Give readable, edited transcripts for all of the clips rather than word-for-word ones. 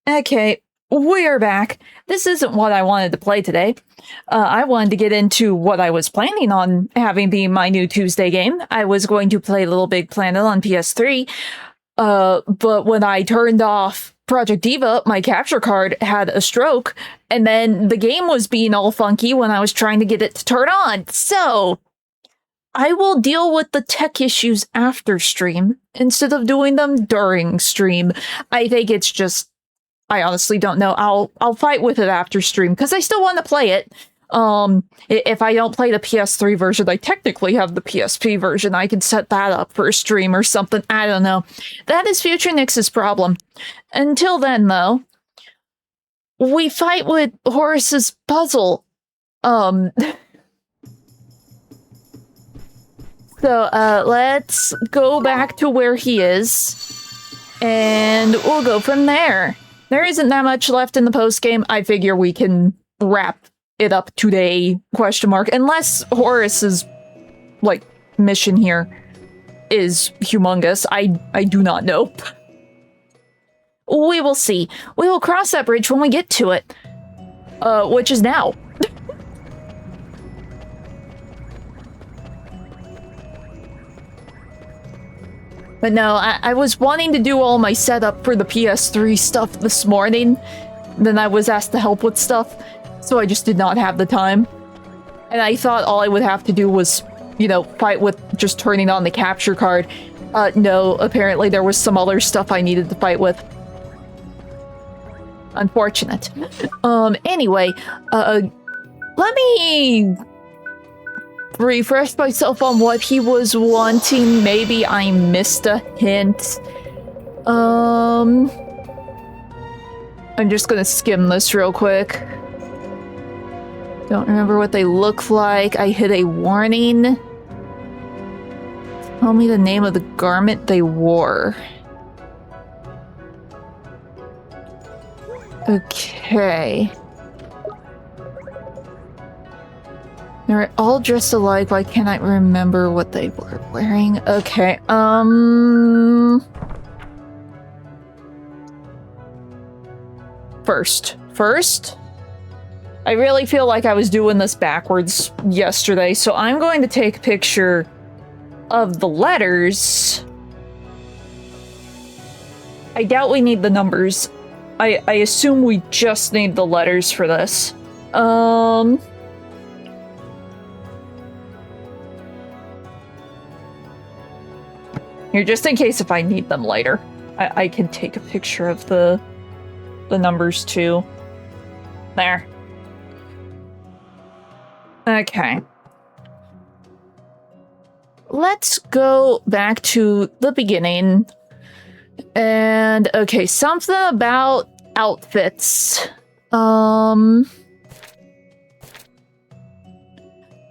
Okay, we're back. This isn't what I wanted to play today. I wanted to get into what I was planning on having be my new Tuesday game. I was going to play Little Big Planet on PS3, but when I turned off Project Diva, my capture card had a stroke, and then the game was being all funky when I was trying to get it to turn on. So, I will deal with the tech issues after stream instead of doing them during stream. I think it's just I honestly don't know. I'll fight with it after stream because I still want to play it. If I don't play the PS3 version, I technically have the PSP version. I can set that up for a stream or something. I don't know. That is Future Nix's problem. Until then, though, we fight with Horace's puzzle. So, let's go back to where he is, and we'll go from there. There isn't that much left in the post-game. I figure we can wrap it up today, question mark, unless Horace's, like, mission here is humongous. I do not know. We will see. We will cross that bridge when we get to it, which is now. But no, I was wanting to do all my setup for the PS3 stuff this morning. Then I was asked to help with stuff, so I just did not have the time. And I thought all I would have to do was, you know, fight with just turning on the capture card. No, apparently there was some other stuff I needed to fight with. Unfortunate. Anyway, let me refresh myself on what he was wanting. Maybe I missed a hint. I'm just gonna skim this real quick. Don't remember what they look like. I hit a warning. Tell me the name of the garment they wore. Okay. They're all dressed alike. Why can't I remember what they were wearing? Okay, First? I really feel like I was doing this backwards yesterday, so I'm going to take a picture of the letters. I doubt we need the numbers. I assume we just need the letters for this. Here, just in case if I need them later, I can take a picture of the numbers too. There. Okay. Let's go back to the beginning. And, okay, something about outfits. I'm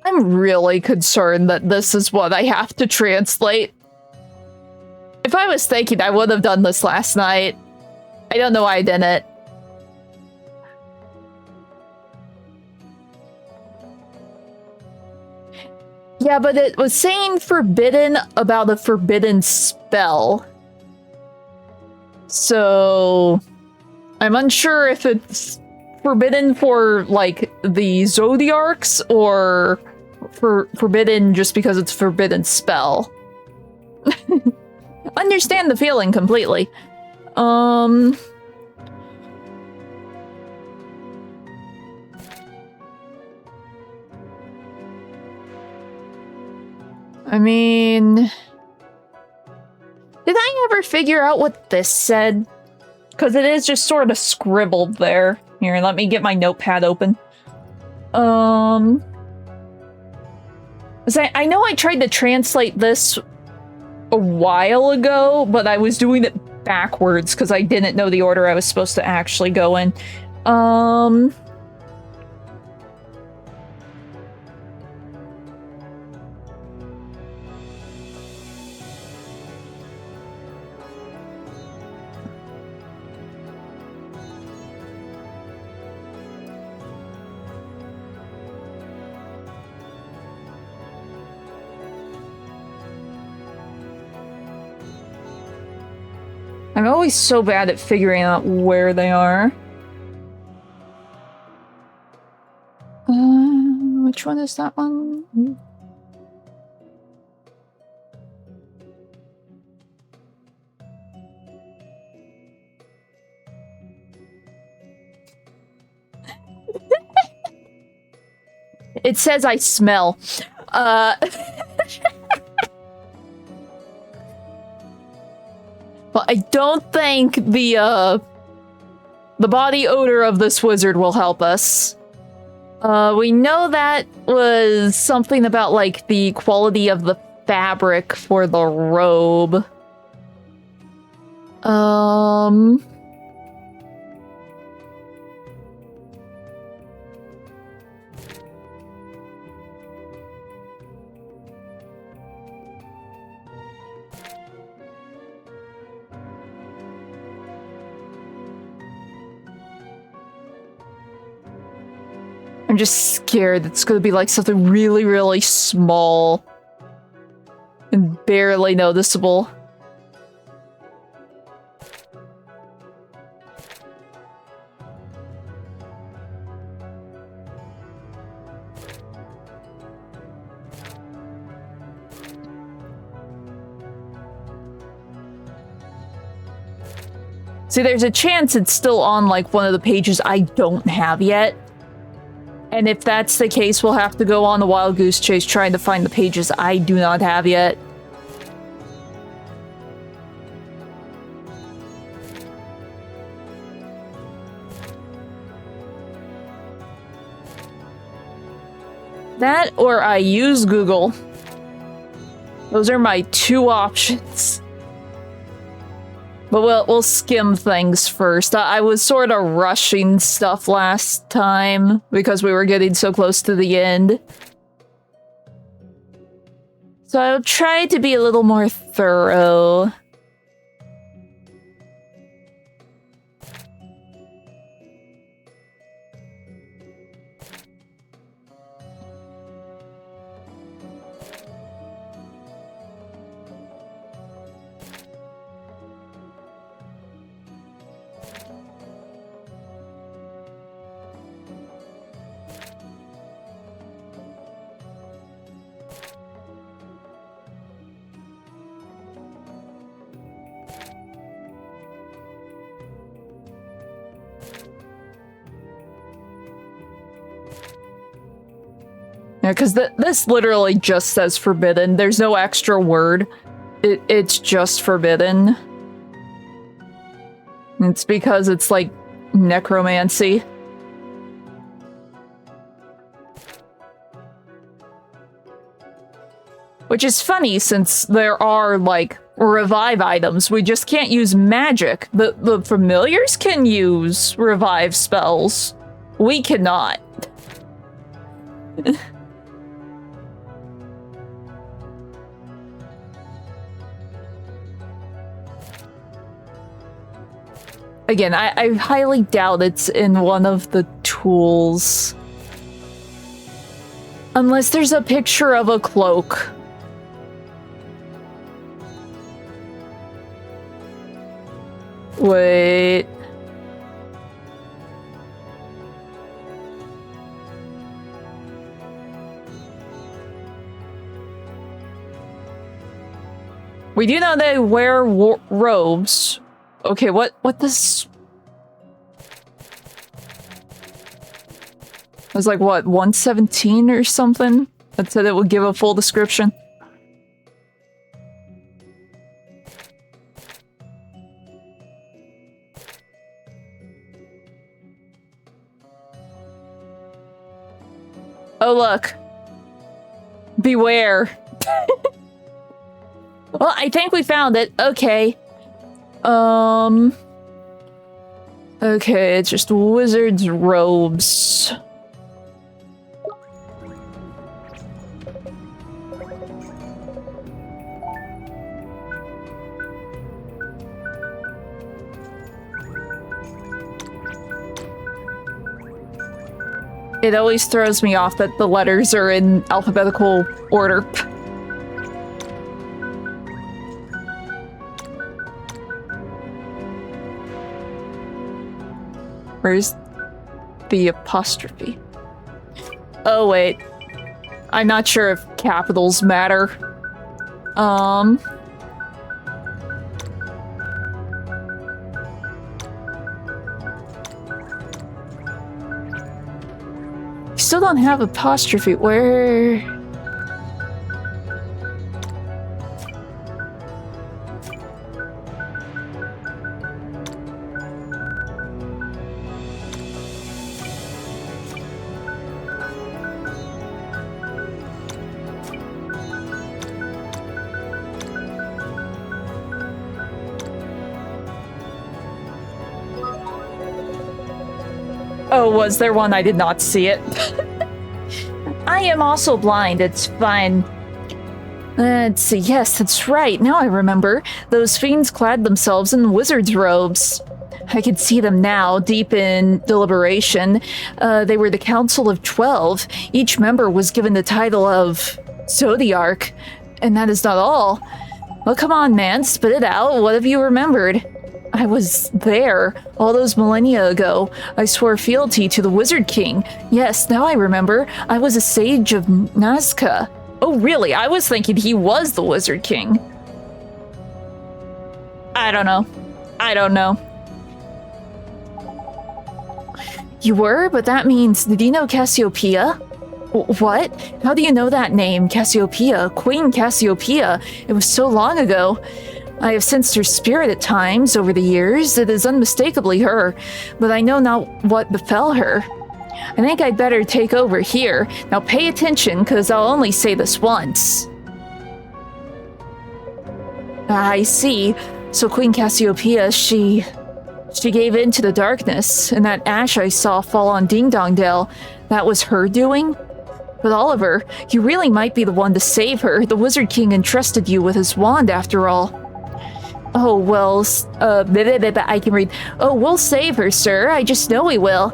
really concerned that this is what I have to translate. If I was thinking, I would have done this last night. I don't know why I didn't. Yeah, but it was saying forbidden about a forbidden spell. So, I'm unsure if it's forbidden for, like, the Zodiarcs, or forbidden just because it's forbidden spell. Understand the feeling completely. I mean, did I ever figure out what this said? Because it is just sort of scribbled there. Here, let me get my notepad open. I know I tried to translate this a while ago, but I was doing it backwards because I didn't know the order I was supposed to actually go in. I'm always so bad at figuring out where they are. Which one is that one? It says I smell. Well, I don't think the body odor of this wizard will help us. We know that was something about, like, the quality of the fabric for the robe. I'm just scared it's gonna be like something really, really small and barely noticeable. See, there's a chance it's still on, like, one of the pages I don't have yet. And if that's the case, we'll have to go on a wild goose chase trying to find the pages I do not have yet. That or I use Google. Those are my two options. But we'll skim things first. I was sort of rushing stuff last time because we were getting so close to the end. So I'll try to be a little more thorough. Yeah, because this literally just says forbidden. There's no extra word. It's just forbidden. It's because it's like necromancy. Which is funny since there are, like, revive items. We just can't use magic. The familiars can use revive spells. We cannot. Again, I highly doubt it's in one of the tools. Unless there's a picture of a cloak. Wait. We do know they wear robes. Okay, what this... It was like, what, 117 or something? That said it would give a full description. Oh, look. Beware. Well, I think we found it. Okay. Okay, it's just wizard's robes. It always throws me off that the letters are in alphabetical order. Where's the apostrophe? Oh, wait. I'm not sure if capitals matter. Still don't have apostrophe. Where? Oh, was there one? I did not see it. I am also blind. It's fine. Let's see. Yes, that's right. Now I remember. Those fiends clad themselves in wizard's robes. I could see them now, deep in deliberation. They were the Council of 12. Each member was given the title of Zodiarch. And that is not all. Well, come on, man. Spit it out. What have you remembered? I was there all those millennia ago. I swore fealty to the Wizard King. Yes, now I remember. I was a sage of Nazca. Oh, really? I was thinking he was the Wizard King. I don't know. I don't know. You were? But that means, did you know Cassiopeia? What? How do you know that name? Cassiopeia? Queen Cassiopeia. It was so long ago. I have sensed her spirit at times over the years. It is unmistakably her, but I know not what befell her. I think I'd better take over here. Now pay attention, because I'll only say this once. I see. So Queen Cassiopeia, she gave in to the darkness, and that ash I saw fall on Ding Dong Dell, that was her doing? But Oliver, you really might be the one to save her. The Wizard King entrusted you with his wand after all. Oh, well, I can read. Oh, we'll save her, sir. I just know we will.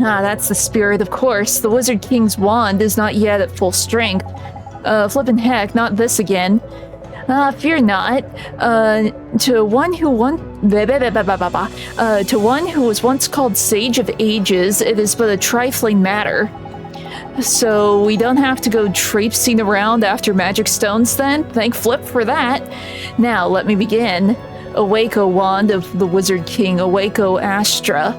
Ah, that's the spirit, of course. The Wizard King's wand is not yet at full strength. Flippin' heck, not this again. Fear not. To one who was once called Sage of Ages, it is but a trifling matter. So we don't have to go traipsing around after magic stones then? Thank Flip for that. Now let me begin. Awake, O wand of the Wizard King. Awake, O Astra.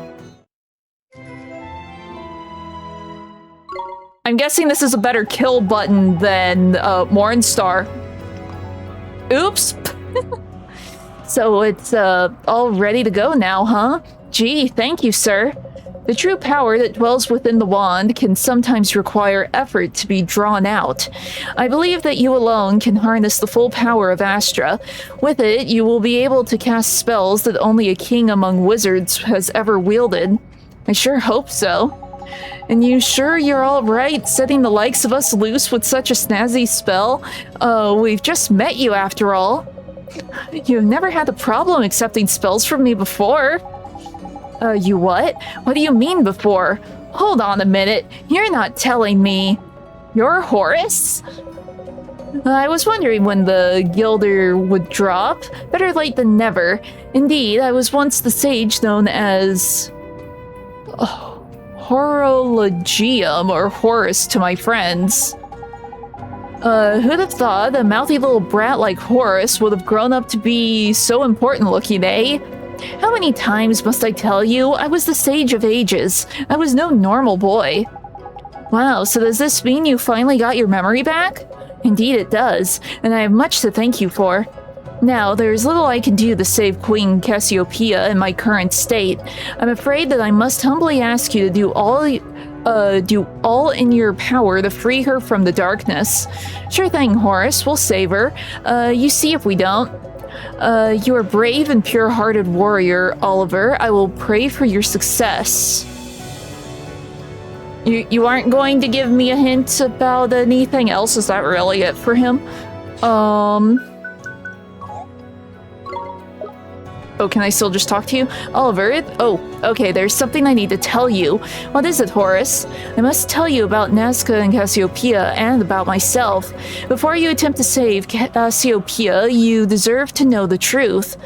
I'm guessing this is a better kill button than Mornstar. Oops. So it's all ready to go now, huh? Gee, thank you, sir. The true power that dwells within the wand can sometimes require effort to be drawn out. I believe that you alone can harness the full power of Astra. With it, you will be able to cast spells that only a king among wizards has ever wielded. I sure hope so. And you sure you're all right setting the likes of us loose with such a snazzy spell? We've just met you after all. You've never had a problem accepting spells from me before. You what? What do you mean before? Hold on a minute. You're not telling me. You're Horace? I was wondering when the Gilder would drop. Better late than never. Indeed, I was once the sage known as... Horologium, or Horace to my friends. Who'd have thought a mouthy little brat like Horace would have grown up to be so important looking, eh? How many times must I tell you? I was the Sage of Ages. I was no normal boy. Wow, so does this mean you finally got your memory back? Indeed it does, and I have much to thank you for. Now, there's little I can do to save Queen Cassiopeia in my current state. I'm afraid that I must humbly ask you to do all in your power to free her from the darkness. Sure thing, Horace, we'll save her. You see if we don't. You are a brave and pure-hearted warrior, Oliver. I will pray for your success. You aren't going to give me a hint about anything else? Is that really it for him? Oh, can I still just talk to you? Oliver? Oh, okay, there's something I need to tell you. What is it, Horace? I must tell you about Nazca and Cassiopeia and about myself. Before you attempt to save Cassiopeia, you deserve to know the truth.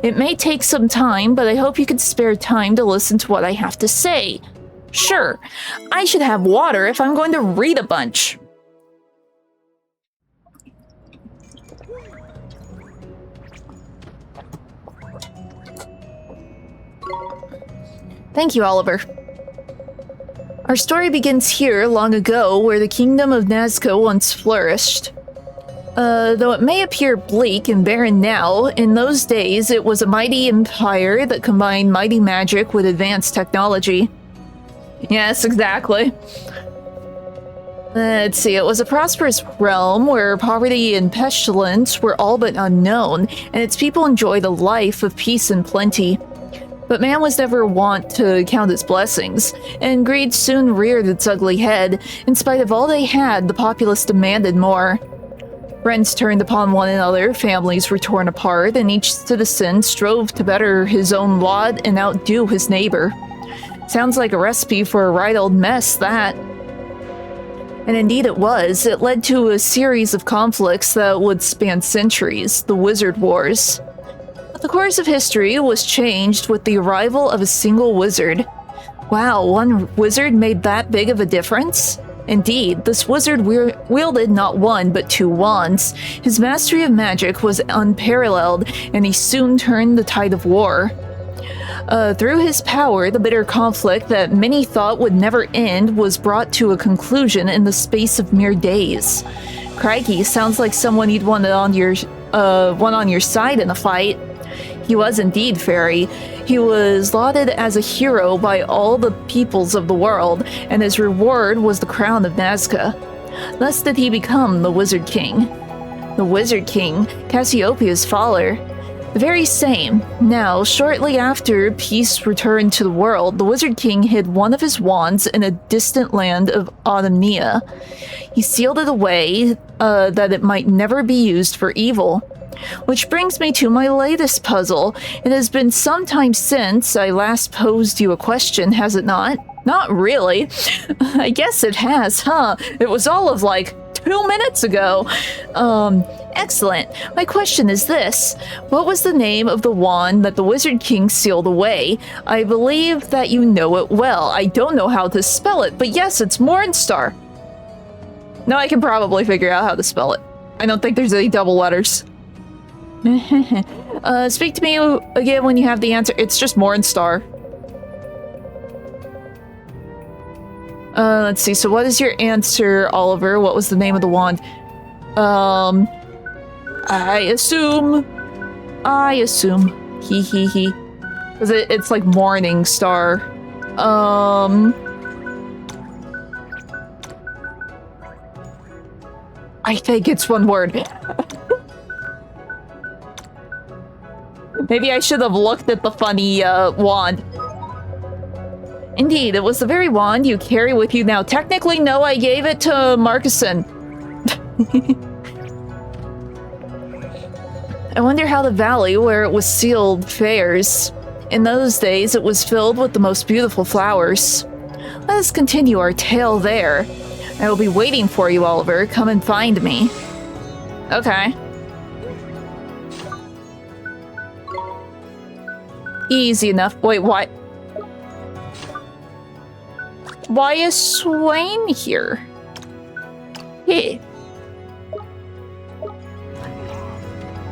It may take some time, but I hope you can spare time to listen to what I have to say. Sure, I should have water if I'm going to read a bunch. Thank you, Oliver. Our story begins here, long ago, where the kingdom of Nazca once flourished. Though it may appear bleak and barren now, in those days it was a mighty empire that combined mighty magic with advanced technology. Yes, exactly. Let's see, it was a prosperous realm where poverty and pestilence were all but unknown, and its people enjoyed a life of peace and plenty. But man was never wont to count its blessings, and greed soon reared its ugly head. In spite of all they had, the populace demanded more. Friends turned upon one another, families were torn apart, and each citizen strove to better his own lot and outdo his neighbor. Sounds like a recipe for a right old mess, that. And indeed it was. It led to a series of conflicts that would span centuries, the Wizard Wars. But the course of history was changed with the arrival of a single wizard. Wow, one wizard made that big of a difference? Indeed, this wizard wielded not one but two wands. His mastery of magic was unparalleled, and he soon turned the tide of war. Through his power, the bitter conflict that many thought would never end was brought to a conclusion in the space of mere days. Crikey, sounds like someone you'd want on your side in a fight. He was indeed fairy. He was lauded as a hero by all the peoples of the world, and his reward was the crown of Nazca. Thus did he become the Wizard King. The Wizard King, Cassiopeia's father. The very same. Now, shortly after peace returned to the world, the Wizard King hid one of his wands in a distant land of Autumnia. He sealed it away that it might never be used for evil. Which brings me to my latest puzzle. It has been some time since I last posed you a question, has it not? Not really. I guess it has, huh? It was all of like 2 minutes ago. Excellent. My question is this. What was the name of the wand that the Wizard King sealed away? I believe that you know it well. I don't know how to spell it, but yes, it's Mornstar. No, I can probably figure out how to spell it. I don't think there's any double letters. Speak to me again when you have the answer. It's just Mornstar. Let's see. So what is your answer, Oliver? What was the name of the wand? I assume. He. Because it's like Morning Star. I think it's one word. Maybe I should have looked at the funny wand. Indeed, it was the very wand you carry with you now. Technically, no, I gave it to Marcuson. I wonder how the valley where it was sealed fares. In those days, it was filled with the most beautiful flowers. Let us continue our tale there. I will be waiting for you, Oliver. Come and find me. Okay. Easy enough. Wait, what? Why is Swain here? Hey.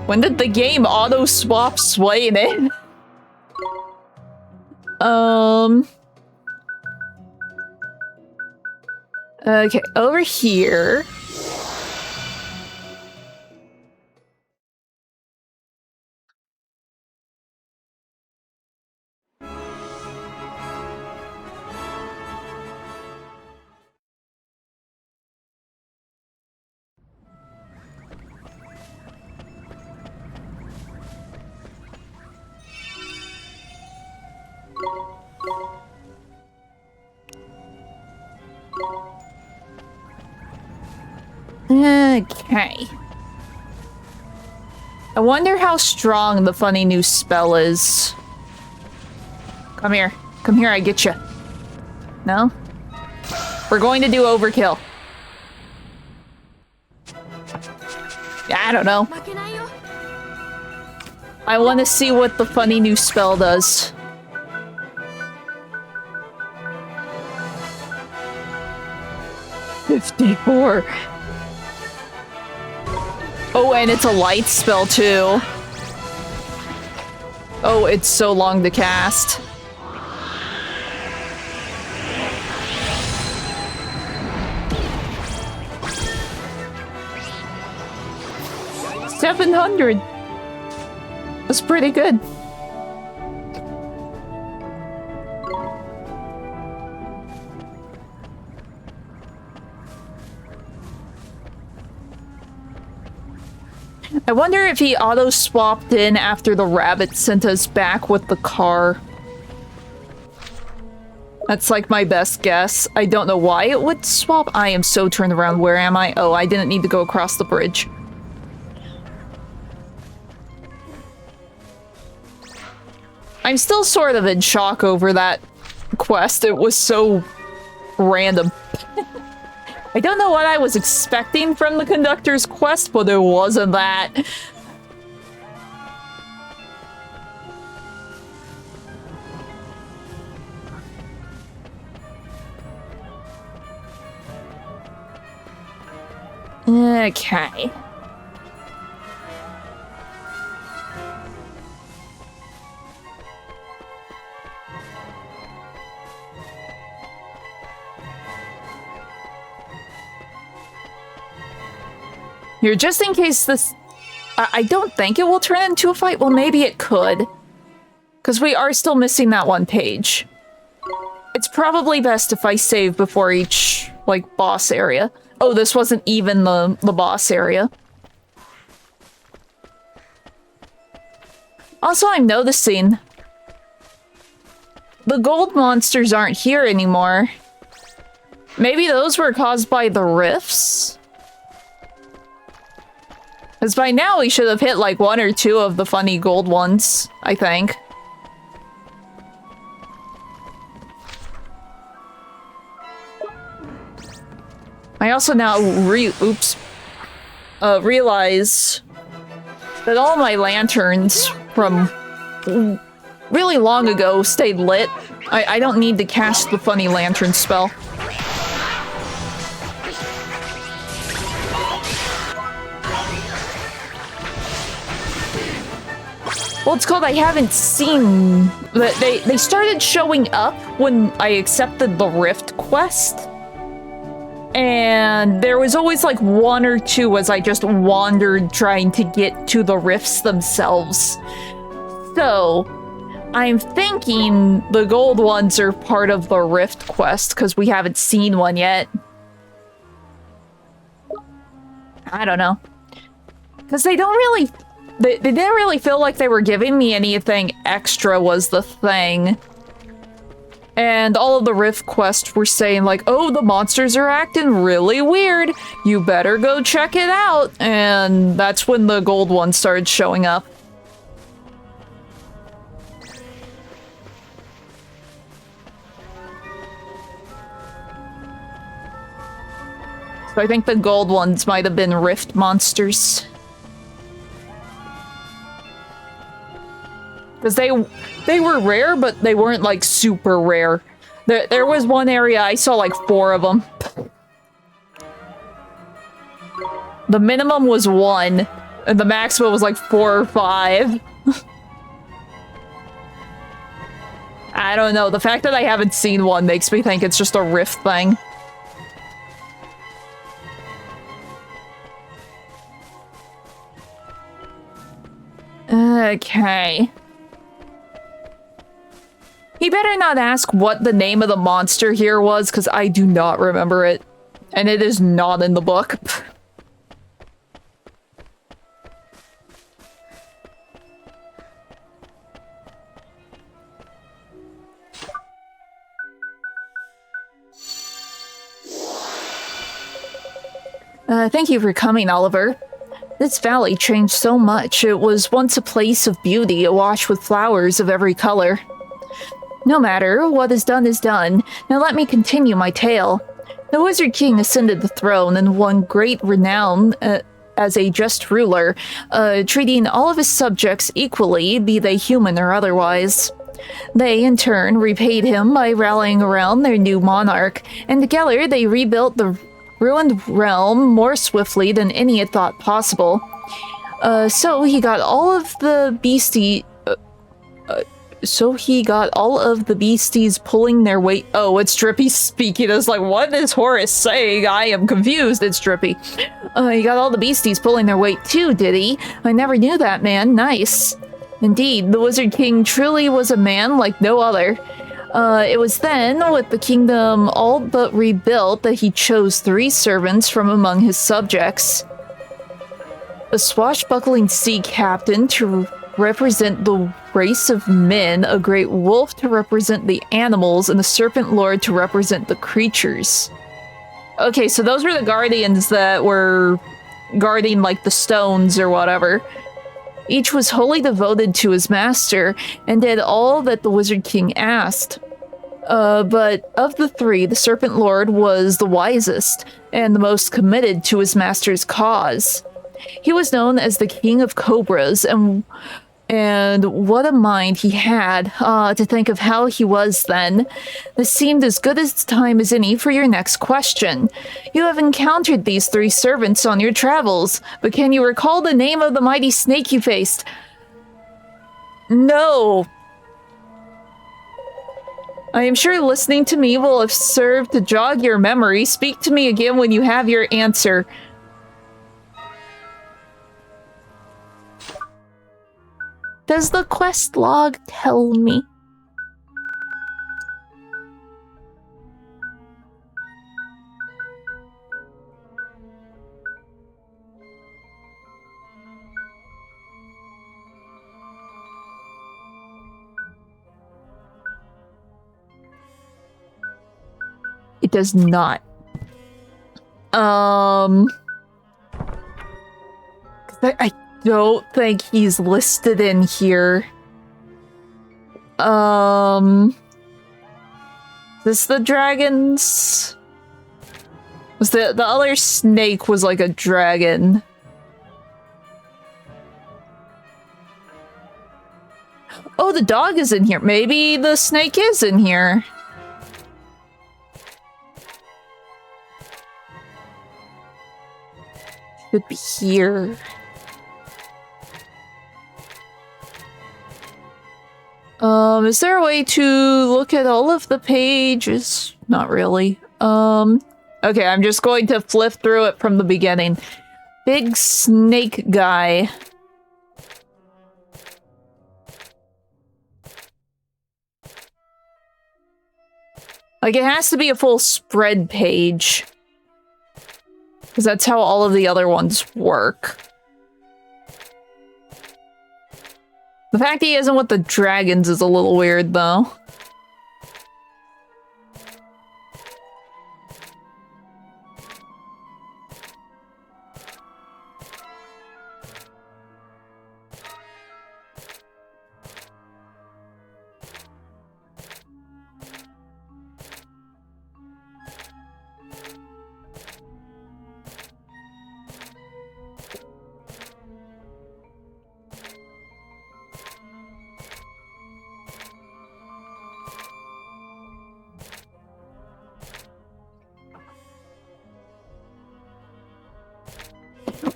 When did the game auto-swap Swain in? Okay, over here. Okay. I wonder how strong the funny new spell is. Come here. Come here, I get you. No? We're going to do overkill. I don't know. I want to see what the funny new spell does. $54. Oh, and it's a light spell too. Oh, it's so long to cast. $700. That's pretty good. I wonder if he auto-swapped in after the rabbit sent us back with the car. That's like my best guess. I don't know why it would swap. I am so turned around. Where am I? Oh, I didn't need to go across the bridge. I'm still sort of in shock over that quest. It was so random. I don't know what I was expecting from the conductor's quest, but it wasn't that. Okay. Here, just in case this... I don't think it will turn into a fight. Well, maybe it could. Because we are still missing that one page. It's probably best if I save before each, like, boss area. Oh, this wasn't even the boss area. Also, I'm noticing... the gold monsters aren't here anymore. Maybe those were caused by the rifts? Because by now we should have hit like one or two of the funny gold ones, I think. I also now realize that all my lanterns from really long ago stayed lit. I don't need to cast the funny lantern spell. Well, it's called I haven't seen... They started showing up when I accepted the Rift quest. And there was always like one or two as I just wandered trying to get to the rifts themselves. So, I'm thinking the gold ones are part of the Rift quest because we haven't seen one yet. I don't know. Because they don't really... They didn't really feel like they were giving me anything extra was the thing. And all of the Rift quests were saying like, oh, the monsters are acting really weird. You better go check it out. And that's when the gold ones started showing up. So I think the gold ones might have been Rift monsters. Because they were rare, but they weren't, like, super rare. There was one area I saw, like, 4 of them. The minimum was 1, and the maximum was, like, 4 or 5. I don't know. The fact that I haven't seen one makes me think it's just a Rift thing. Okay. He better not ask what the name of the monster here was, because I do not remember it. And it is not in the book. Thank you for coming, Oliver. This valley changed so much. It was once a place of beauty, awash with flowers of every color. No matter, what is done. Now let me continue my tale. The Wizard King ascended the throne and won great renown as a just ruler, treating all of his subjects equally, be they human or otherwise. They, in turn, repaid him by rallying around their new monarch, and together they rebuilt the ruined realm more swiftly than any had thought possible. So he got all of the beasties pulling their weight. Oh, it's Drippy speaking. I was like, what is Horace saying? I am confused. It's Drippy. He got all the beasties pulling their weight too, did he? I never knew that, man. Nice. Indeed, the Wizard King truly was a man like no other. It was then, with the kingdom all but rebuilt, that he chose 3 servants from among his subjects. A swashbuckling sea captain to represent the race of men, a great wolf to represent the animals, and the serpent lord to represent the creatures. Okay, so those were the guardians that were guarding, like, the stones or whatever. Each was wholly devoted to his master, and did all that the Wizard King asked. But of the 3, the Serpent Lord was the wisest, and the most committed to his master's cause. He was known as the King of Cobras, and what a mind he had, to think of how he was then. This seemed as good a time as any for your next question. You have encountered these 3 servants on your travels, but can you recall the name of the mighty snake you faced? No. I am sure listening to me will have served to jog your memory. Speak to me again when you have your answer. Does the quest log tell me? It does not. I don't think he's listed in here. This the dragons? Was the other snake was like a dragon. Oh, the dog is in here. Maybe the snake is in here. Should be here. Is there a way to look at all of the pages? Not really. Okay, I'm just going to flip through it from the beginning. Big snake guy. Like, it has to be a full spread page. Because that's how all of the other ones work. The fact he isn't with the dragons is a little weird, though.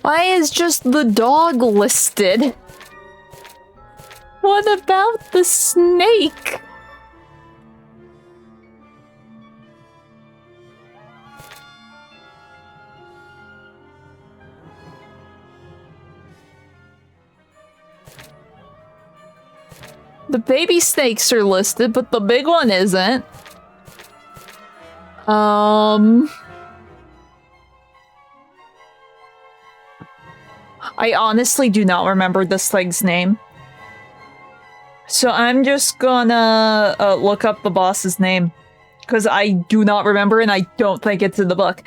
Why is just the dog listed? What about the snake? The baby snakes are listed, but the big one isn't. I honestly do not remember this thing's name. So I'm just gonna look up the boss's name. Because I do not remember and I don't think it's in the book.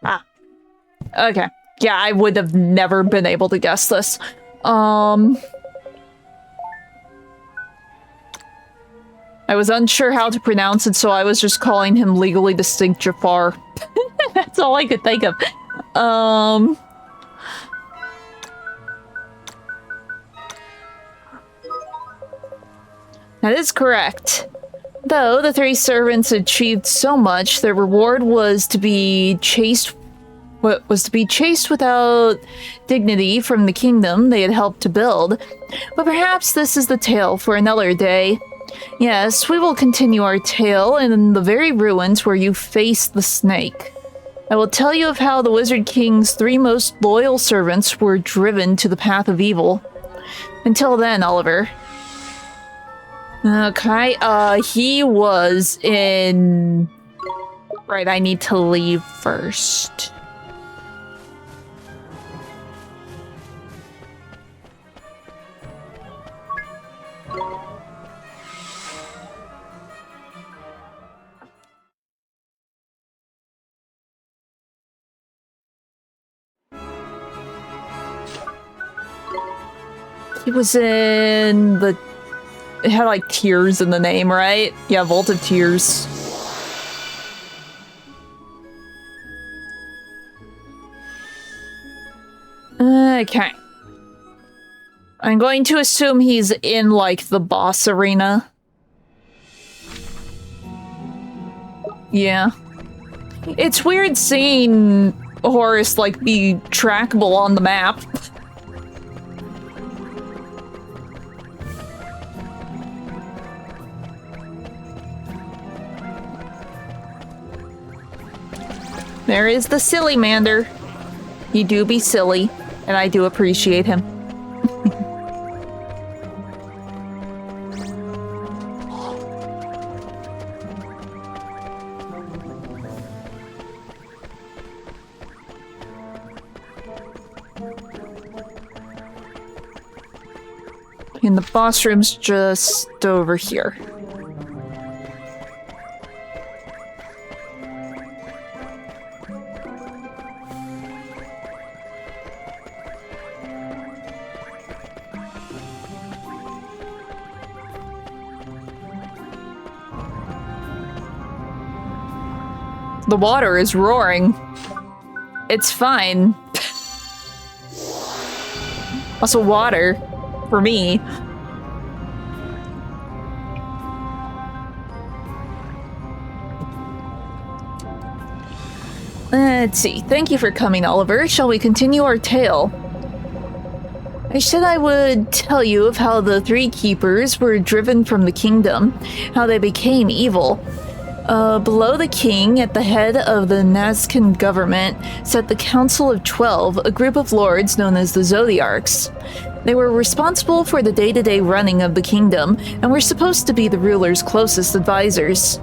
Ah. Okay. Yeah, I would have never been able to guess this. I was unsure how to pronounce it, so I was just calling him Legally Distinct Jafar. That's all I could think of. That is correct. Though the three servants achieved so much, their reward was to be chased without dignity from the kingdom they had helped to build. But perhaps this is the tale for another day. Yes, we will continue our tale in the very ruins where you faced the snake. I will tell you of how the Wizard King's three most loyal servants were driven to the path of evil. Until then, Oliver. Okay, he was in... Right, I need to leave first. He was in the... It had like tears in the name, right? Yeah, Vault of Tears. Okay. I'm going to assume he's in like the boss arena. Yeah. It's weird seeing Horace like be trackable on the map. There is the silly Mander. He do be silly, and I do appreciate him. And the boss room's just over here. The water is roaring. It's fine. Also, water. For me. Let's see. Thank you for coming, Oliver. Shall we continue our tale? I said I would tell you of how the three keepers were driven from the kingdom, how they became evil. Below the king, at the head of the Nazcan government, sat the Council of 12, a group of lords known as the Zodiarchs. They were responsible for the day-to-day running of the kingdom, and were supposed to be the ruler's closest advisors.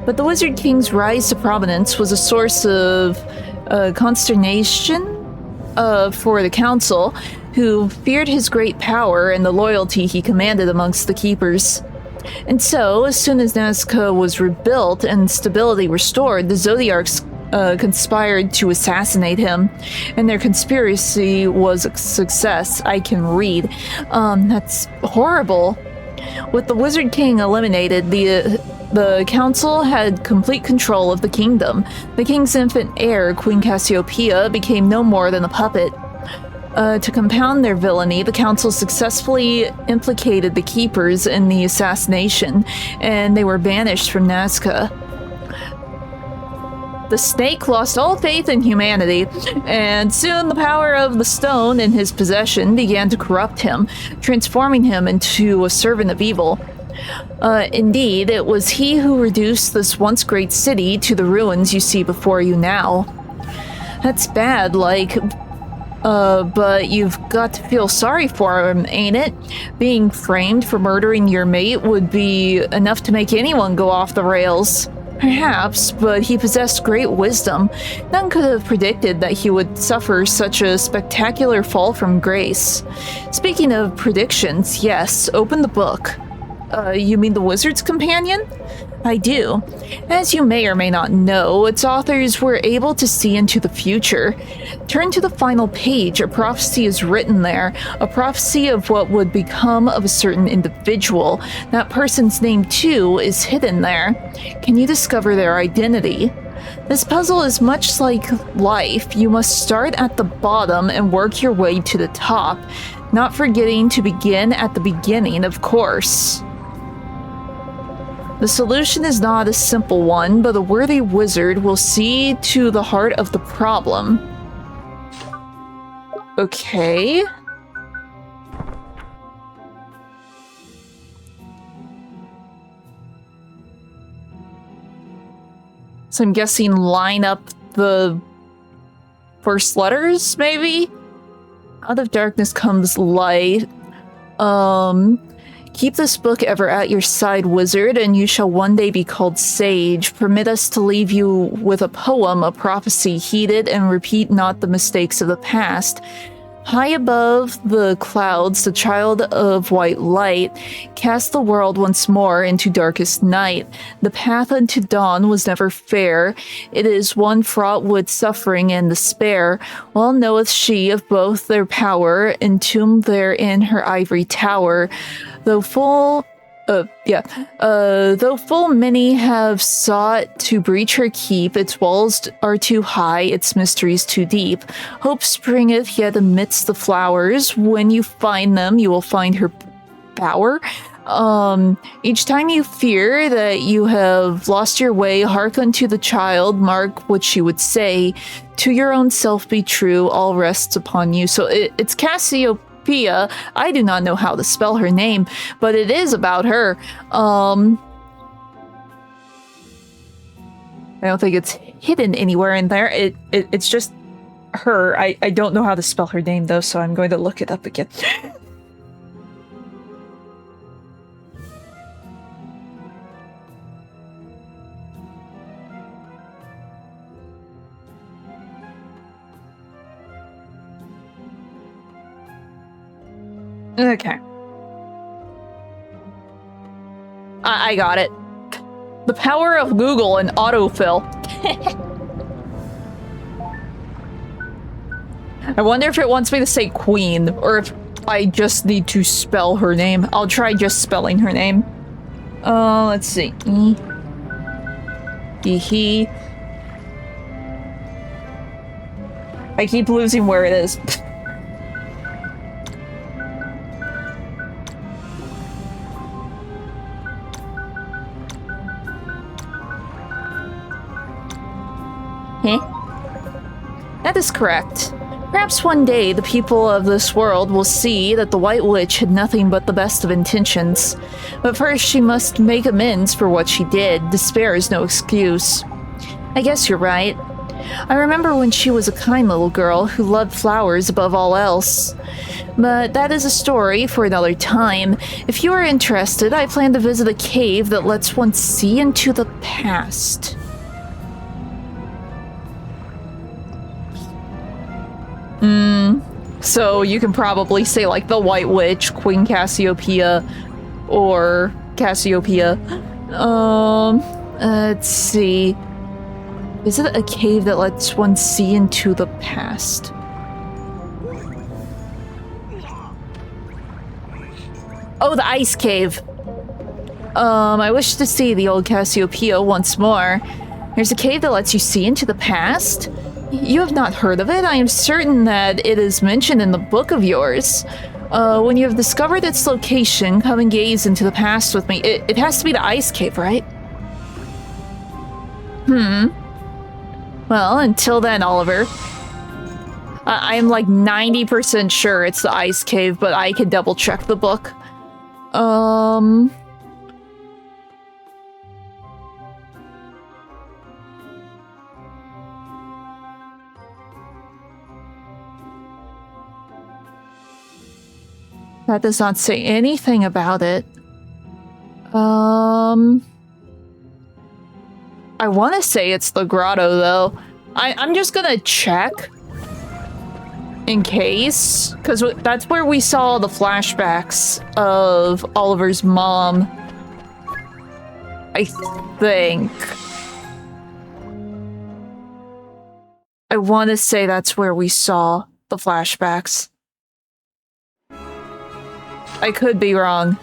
But the Wizard King's rise to prominence was a source of consternation for the Council, who feared his great power and the loyalty he commanded amongst the keepers. And so, as soon as Nazca was rebuilt and stability restored, the Zodiarchs conspired to assassinate him, and their conspiracy was a success. I can read. That's horrible. With the Wizard King eliminated, the council had complete control of the kingdom. The king's infant heir, Queen Cassiopeia, became no more than a puppet. To compound their villainy, the council successfully implicated the keepers in the assassination, and they were banished from Nazca. The snake lost all faith in humanity, and soon the power of the stone in his possession began to corrupt him, transforming him into a servant of evil. Indeed, it was he who reduced this once great city to the ruins you see before you now. That's bad, but you've got to feel sorry for him, ain't it? Being framed for murdering your mate would be enough to make anyone go off the rails. Perhaps, but he possessed great wisdom. None could have predicted that he would suffer such a spectacular fall from grace. Speaking of predictions, yes, open the book. You mean the Wizard's Companion? I do. As you may or may not know, its authors were able to see into the future. Turn to the final page. A prophecy is written there, a prophecy of what would become of a certain individual. That person's name, too, is hidden there. Can you discover their identity? This puzzle is much like life. You must start at the bottom and work your way to the top, not forgetting to begin at the beginning, of course. The solution is not a simple one, but a worthy wizard will see to the heart of the problem. Okay. So I'm guessing line up the first letters, maybe? Out of darkness comes light. Keep this book ever at your side, wizard, and you shall one day be called sage. Permit us to leave you with a poem, a prophecy. Heed it and repeat not the mistakes of the past. High above the clouds, the child of white light cast the world once more into darkest night. The path unto dawn was never fair. It is one fraught with suffering and despair. Well knoweth she of both their power, entombed there in her ivory tower. Though full many have sought to breach her keep, its walls are too high, its mysteries too deep. Hope springeth yet amidst the flowers. When you find them, you will find her power. Each time you fear that you have lost your way, hark unto the child, mark what she would say. To your own self be true, all rests upon you. So it's Cassiopeia. I do not know how to spell her name, but it is about her. I don't think it's hidden anywhere in there. It's just her. I don't know how to spell her name though, so I'm going to look it up again. Okay. I got it. The power of Google and autofill. I wonder if it wants me to say queen, or if I just need to spell her name. I'll try just spelling her name. Let's see. He. I keep losing where it is. That is correct. Perhaps one day the people of this world will see that the White Witch had nothing but the best of intentions. But first she must make amends for what she did. Despair is no excuse. I guess you're right. I remember when she was a kind little girl who loved flowers above all else. But that is a story for another time. If you are interested, I plan to visit a cave that lets one see into the past. So you can probably say like the White Witch, Queen Cassiopeia, or Cassiopeia. Let's see. Is it a cave that lets one see into the past? Oh, the ice cave. I wish to see the old Cassiopeia once more. There's a cave that lets you see into the past? You have not heard of it? I am certain that it is mentioned in the book of yours. When you have discovered its location, come and gaze into the past with me. It has to be the ice cave, right? Well, until then, Oliver. I am like 90% sure it's the ice cave, but I can double check the book. That does not say anything about it. I want to say it's the grotto, though. I'm just gonna check. in case, because that's where we saw the flashbacks of Oliver's mom. I think. I want to say that's where we saw the flashbacks. I could be wrong.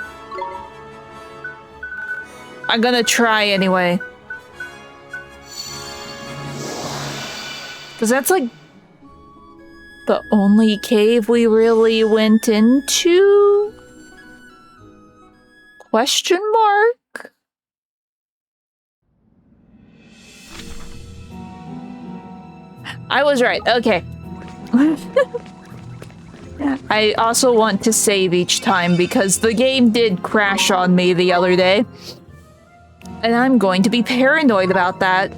I'm gonna try anyway. Because that's like the only cave we really went into? Question mark? I was right. Okay. I also want to save each time because the game did crash on me the other day. And I'm going to be paranoid about that.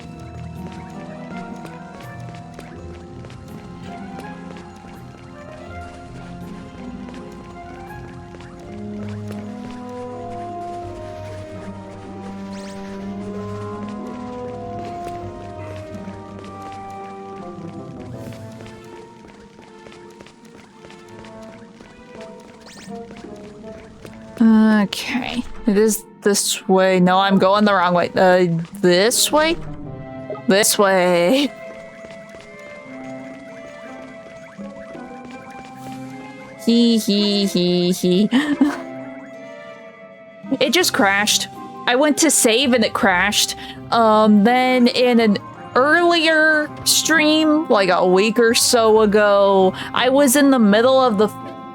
Okay. It is this way. No, I'm going the wrong way. This way? This way. He. It just crashed. I went to save and it crashed. Then in an earlier stream, like a week or so ago, I was in the middle of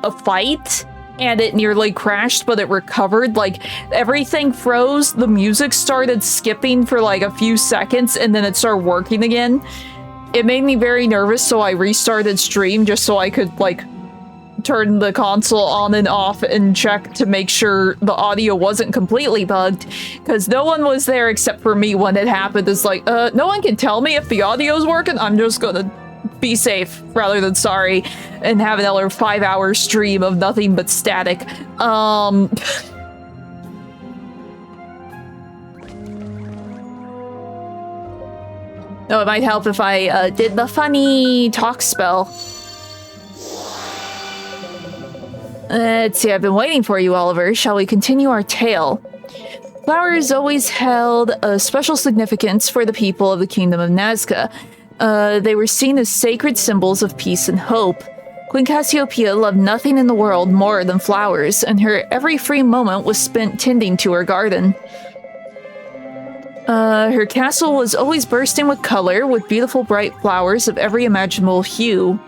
a fight and it nearly crashed, but it recovered. Like, everything froze, the music started skipping for like a few seconds, and then it started working again. It made me very nervous, so I restarted stream just so I could, like, turn the console on and off and check to make sure the audio wasn't completely bugged, because no one was there except for me when it happened. It's like, no one can tell me if the audio's working. I'm just gonna be safe rather than sorry and have another 5-hour stream of nothing but static. No, it might help if I did the funny talk spell. Let's see, I've been waiting for you, Oliver. Shall we continue our tale? Flowers always held a special significance for the people of the Kingdom of Nazca. They were seen as sacred symbols of peace and hope. Queen Cassiopeia loved nothing in the world more than flowers, and her every free moment was spent tending to her garden. Her castle was always bursting with color, with beautiful bright flowers of every imaginable hue.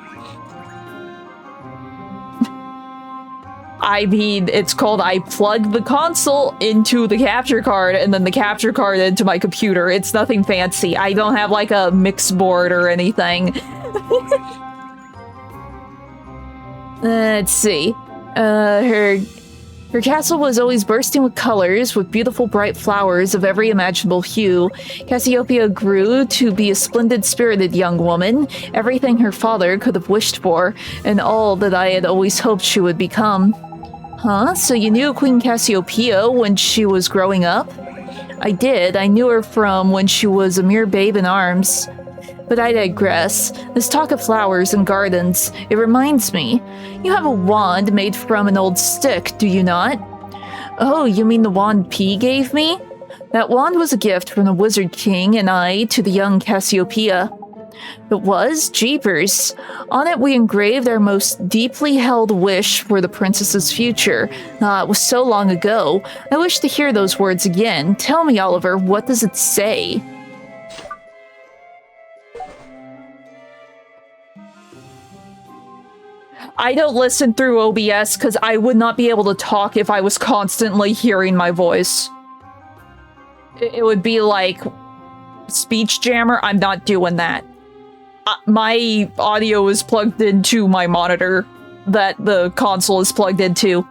I mean, it's called I plugged the console into the capture card and then the capture card into my computer. It's nothing fancy. I don't have like a mix board or anything. Let's see. Her castle was always bursting with colors, with beautiful bright flowers of every imaginable hue. Cassiopeia grew to be a splendid spirited young woman, everything her father could have wished for, and all that I had always hoped she would become. Huh? So you knew Queen Cassiopeia when she was growing up? I did. I knew her from when she was a mere babe in arms. But I digress. This talk of flowers and gardens, it reminds me. You have a wand made from an old stick, do you not? Oh, you mean the wand P gave me? That wand was a gift from the Wizard King and I to the young Cassiopeia. It was? Jeepers. On it we engraved our most deeply held wish for the princess's future. It was so long ago. I wish to hear those words again. Tell me, Oliver, what does it say? I don't listen through OBS because I would not be able to talk if I was constantly hearing my voice. It would be like speech jammer. I'm not doing that. My audio is plugged into my monitor that the console is plugged into.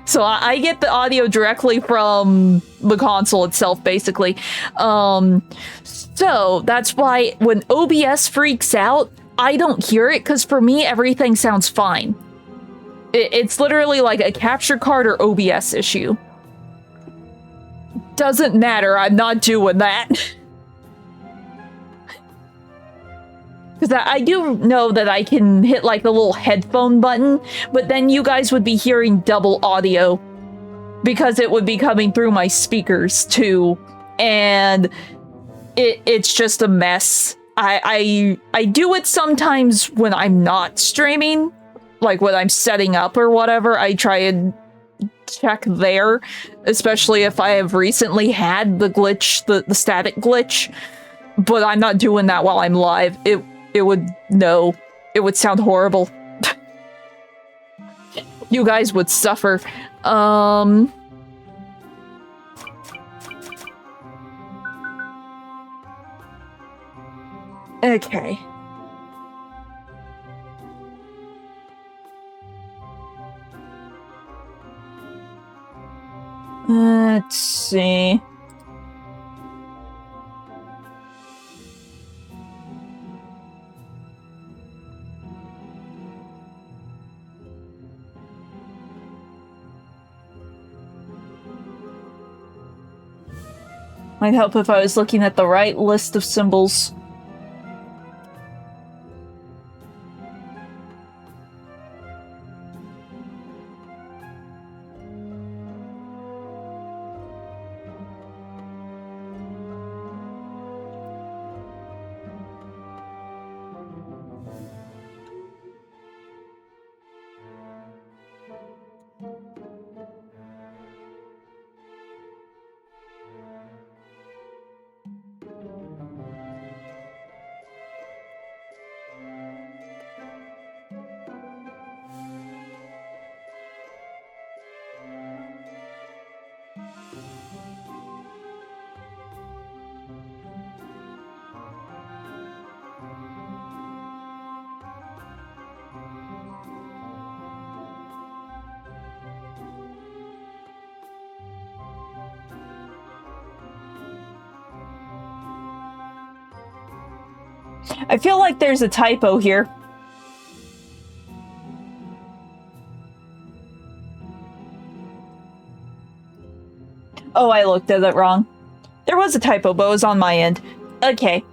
So I get the audio directly from the console itself, basically. So that's why when OBS freaks out, I don't hear it, because for me, everything sounds fine. It's literally like a capture card or OBS issue. Doesn't matter, I'm not doing that. Because I do know that I can hit like the little headphone button, but then you guys would be hearing double audio because it would be coming through my speakers too, and it's just a mess. I do it sometimes when I'm not streaming, like when I'm setting up or whatever. I try and check there, especially if I have recently had the glitch, the static glitch, but I'm not doing that while I'm live. It would sound horrible. You guys would suffer. Okay. Let's see. Might help if I was looking at the right list of symbols. I feel like there's a typo here. Oh, I looked at it wrong. There was a typo, but it was on my end. Okay.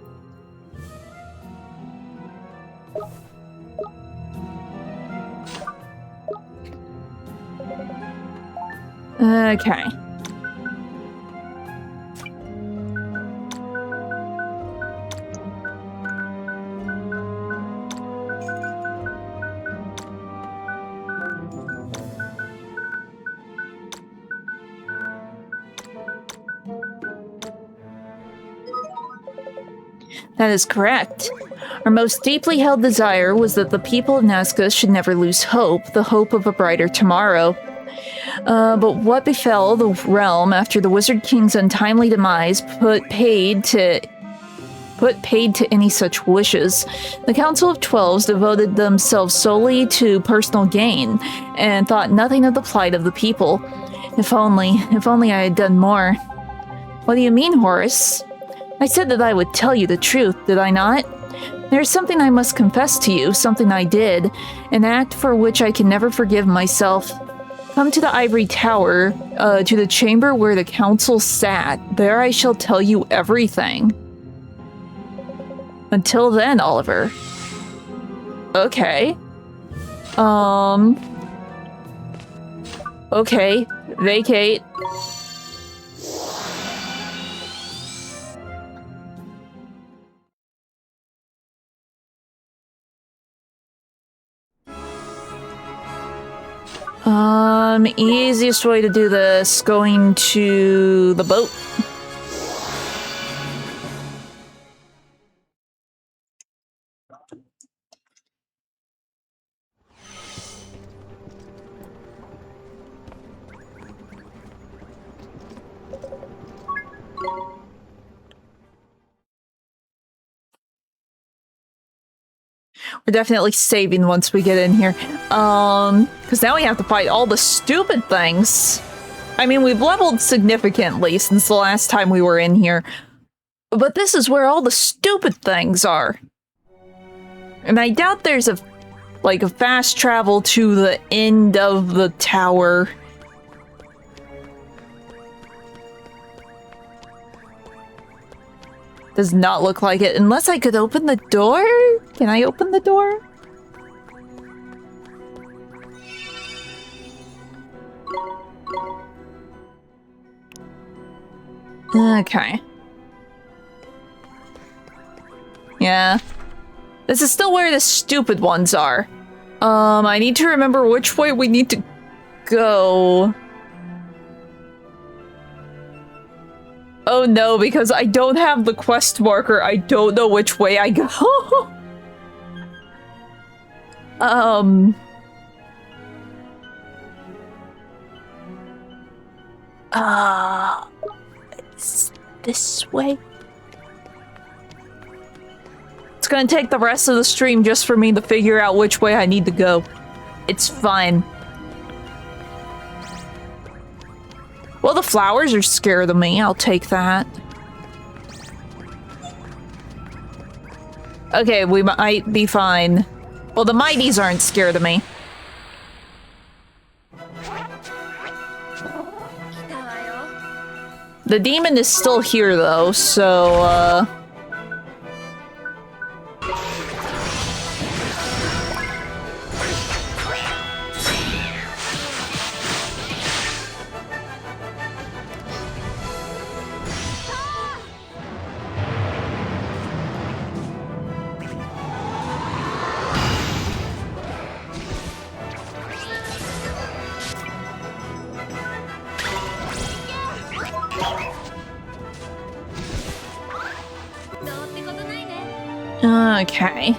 Okay. That is correct. Our most deeply held desire was that the people of Nazca should never lose hope, the hope of a brighter tomorrow. But what befell the realm after the Wizard King's untimely demise put paid to any such wishes. The Council of Twelves devoted themselves solely to personal gain, and thought nothing of the plight of the people. If only I had done more. What do you mean, Horace? I said that I would tell you the truth, did I not? There's something I must confess to you, something I did, an act for which I can never forgive myself. Come to the Ivory Tower, to the chamber where the council sat. There I shall tell you everything. Until then, Oliver. Okay. Okay. Vacate. Easiest way to do this, going to the boat. We're definitely saving once we get in here. Because now we have to fight all the stupid things. I mean, we've leveled significantly since the last time we were in here. But this is where all the stupid things are. And I doubt there's a fast travel to the end of the tower. Does not look like it, unless I could open the door? Can I open the door? Okay. Yeah. This is still where the stupid ones are. I need to remember which way we need to go. Oh no, because I don't have the quest marker, I don't know which way I go. It's this way. It's gonna take the rest of the stream just for me to figure out which way I need to go. It's fine. Well, the flowers are scared of me. I'll take that. Okay, we might be fine. Well, the mighties aren't scared of me. The demon is still here, though, so, okay.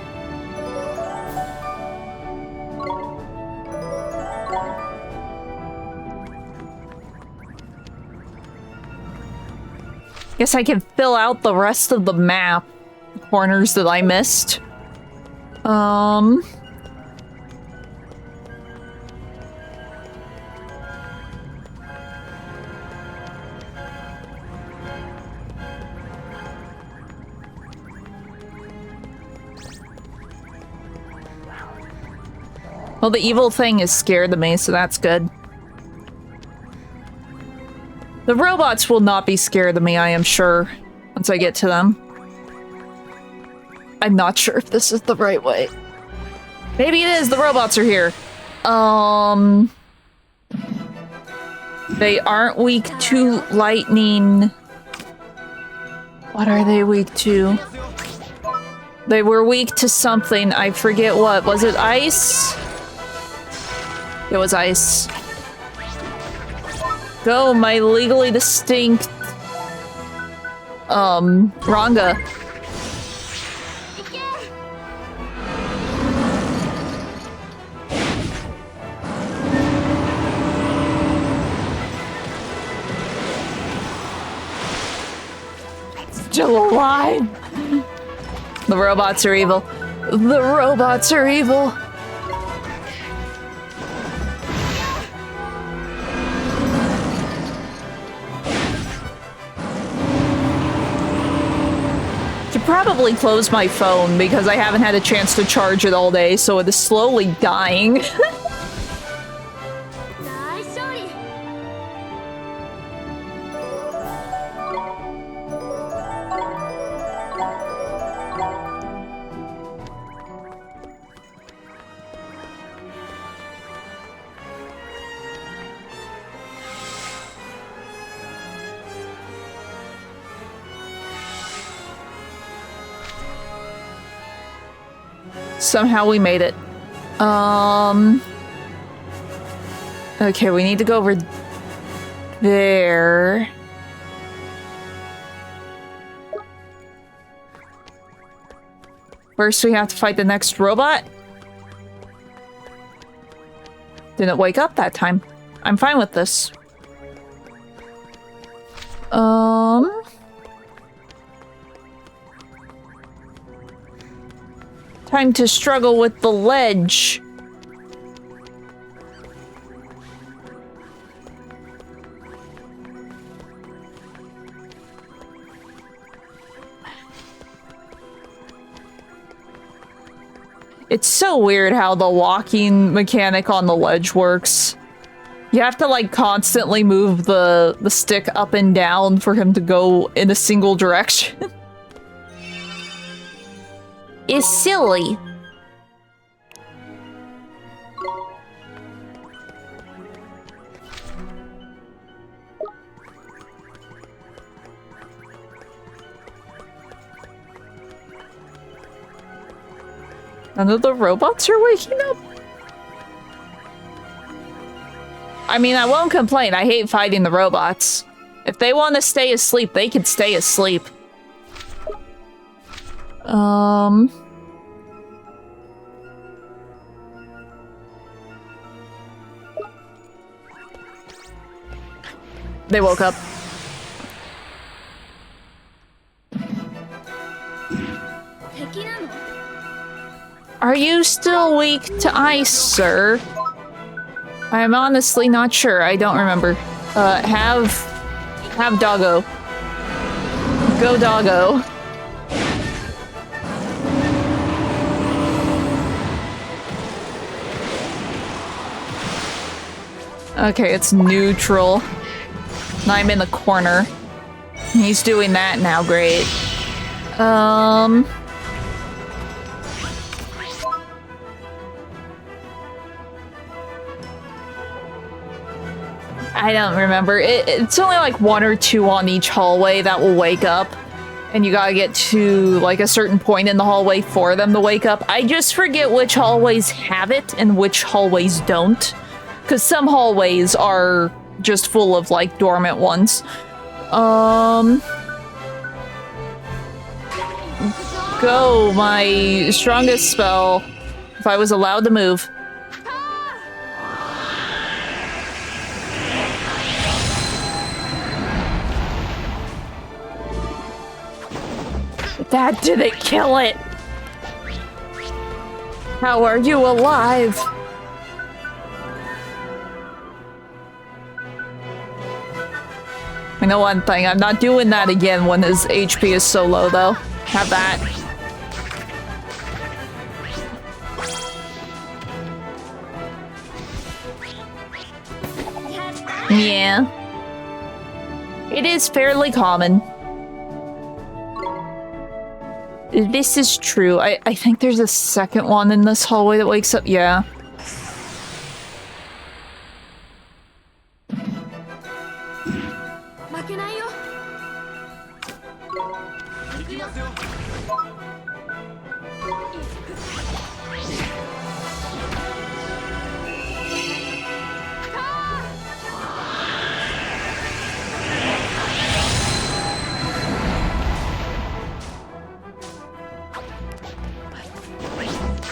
Guess I can fill out the rest of the map. The corners that I missed. Well, the evil thing is scared of me, so that's good. The robots will not be scared of me, I am sure, once I get to them. I'm not sure if this is the right way. Maybe it is, the robots are here. They aren't weak to lightning. What are they weak to? They were weak to something, I forget what. Was it ice? It was ice. Go, my legally distinct... Ranga. Still alive! The robots are evil. The robots are evil! Probably close my phone because I haven't had a chance to charge it all day, so it is slowly dying. Somehow we made it. Okay, we need to go over there. First, we have to fight the next robot. Didn't wake up that time. I'm fine with this. Time to struggle with the ledge. It's so weird how the walking mechanic on the ledge works. You have to like constantly move the stick up and down for him to go in a single direction. is silly. None of the robots are waking up? I mean, I won't complain. I hate fighting the robots. If they want to stay asleep, they can stay asleep. They woke up. Are you still weak to ice, sir? I'm honestly not sure. I don't remember. Have doggo. Go doggo. Okay, it's neutral. Now I'm in the corner. He's doing that now, great. I don't remember. It's only like 1 or 2 on each hallway that will wake up. And you gotta get to like a certain point in the hallway for them to wake up. I just forget which hallways have it and which hallways don't. Because some hallways are just full of like dormant ones. Go, my strongest spell. If I was allowed to move. That didn't kill it! How are you alive? I know one thing, I'm not doing that again when his HP is so low, though. Have that. Yeah. It is fairly common. This is true. I think there's a second one in this hallway that wakes up. Yeah.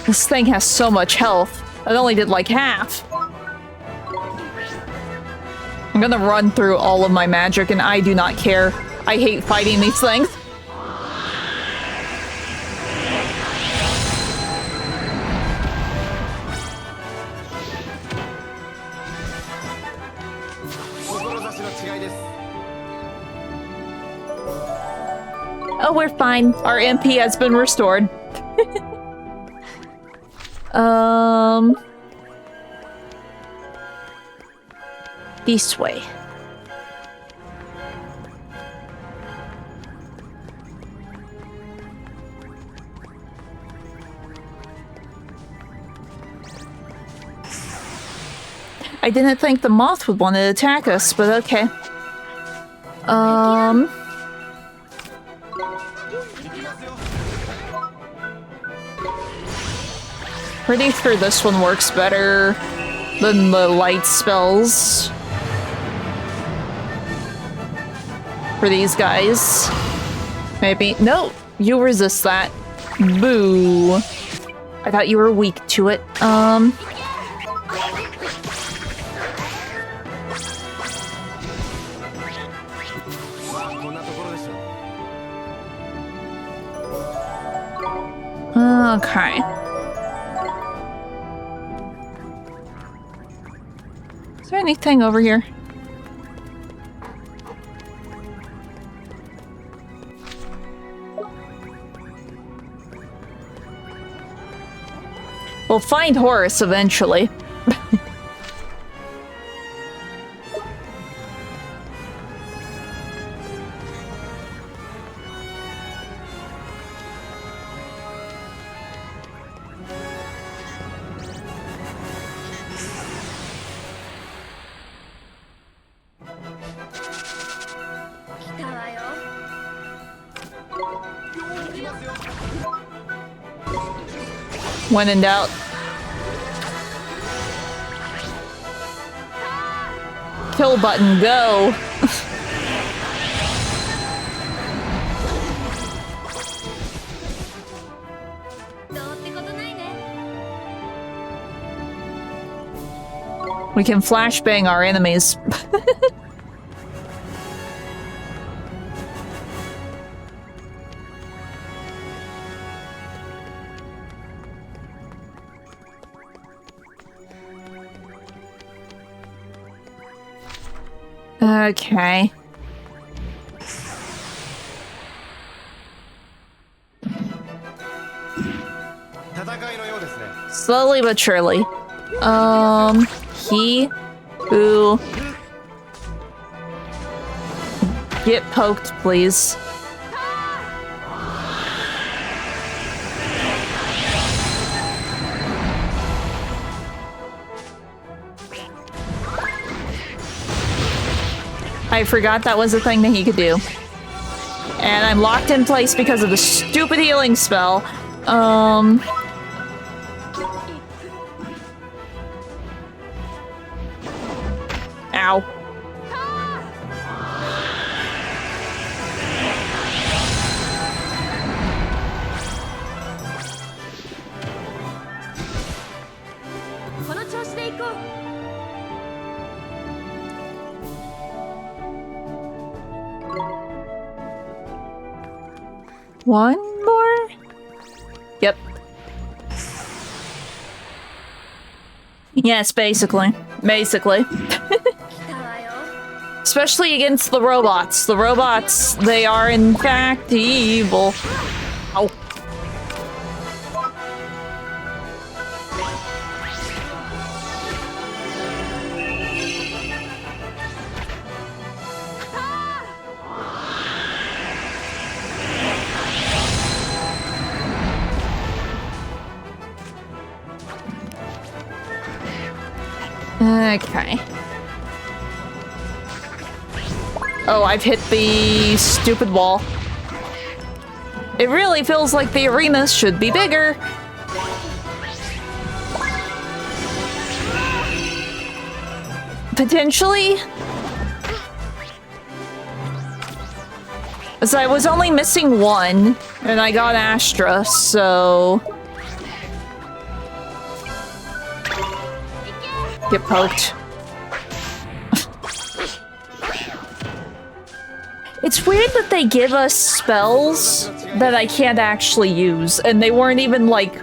This thing has so much health. It only did like half. I'm gonna run through all of my magic and I do not care. I hate fighting these things. Oh, we're fine. Our MP has been restored. This way. I didn't think the moth would want to attack us, but okay. Pretty sure this one works better than the light spells. For these guys. Maybe. No, you resist that. Boo. I thought you were weak to it. Okay. Is there anything over here? We'll find Horace eventually. When in doubt. Kill button, go! We can flashbang our enemies. Okay. Slowly but surely. He who get poked, please. I forgot that was a thing that he could do. And I'm locked in place because of the stupid healing spell. Ow. One more? Yep. Yes, basically. Basically. Especially against the robots. The robots, they are in fact evil. Ow. Okay. Oh, I've hit the stupid wall. It really feels like the arena should be bigger. Potentially. As I was only missing one, and I got Astra, so... Get poked. It's weird that they give us spells that I can't actually use, and they weren't even, like,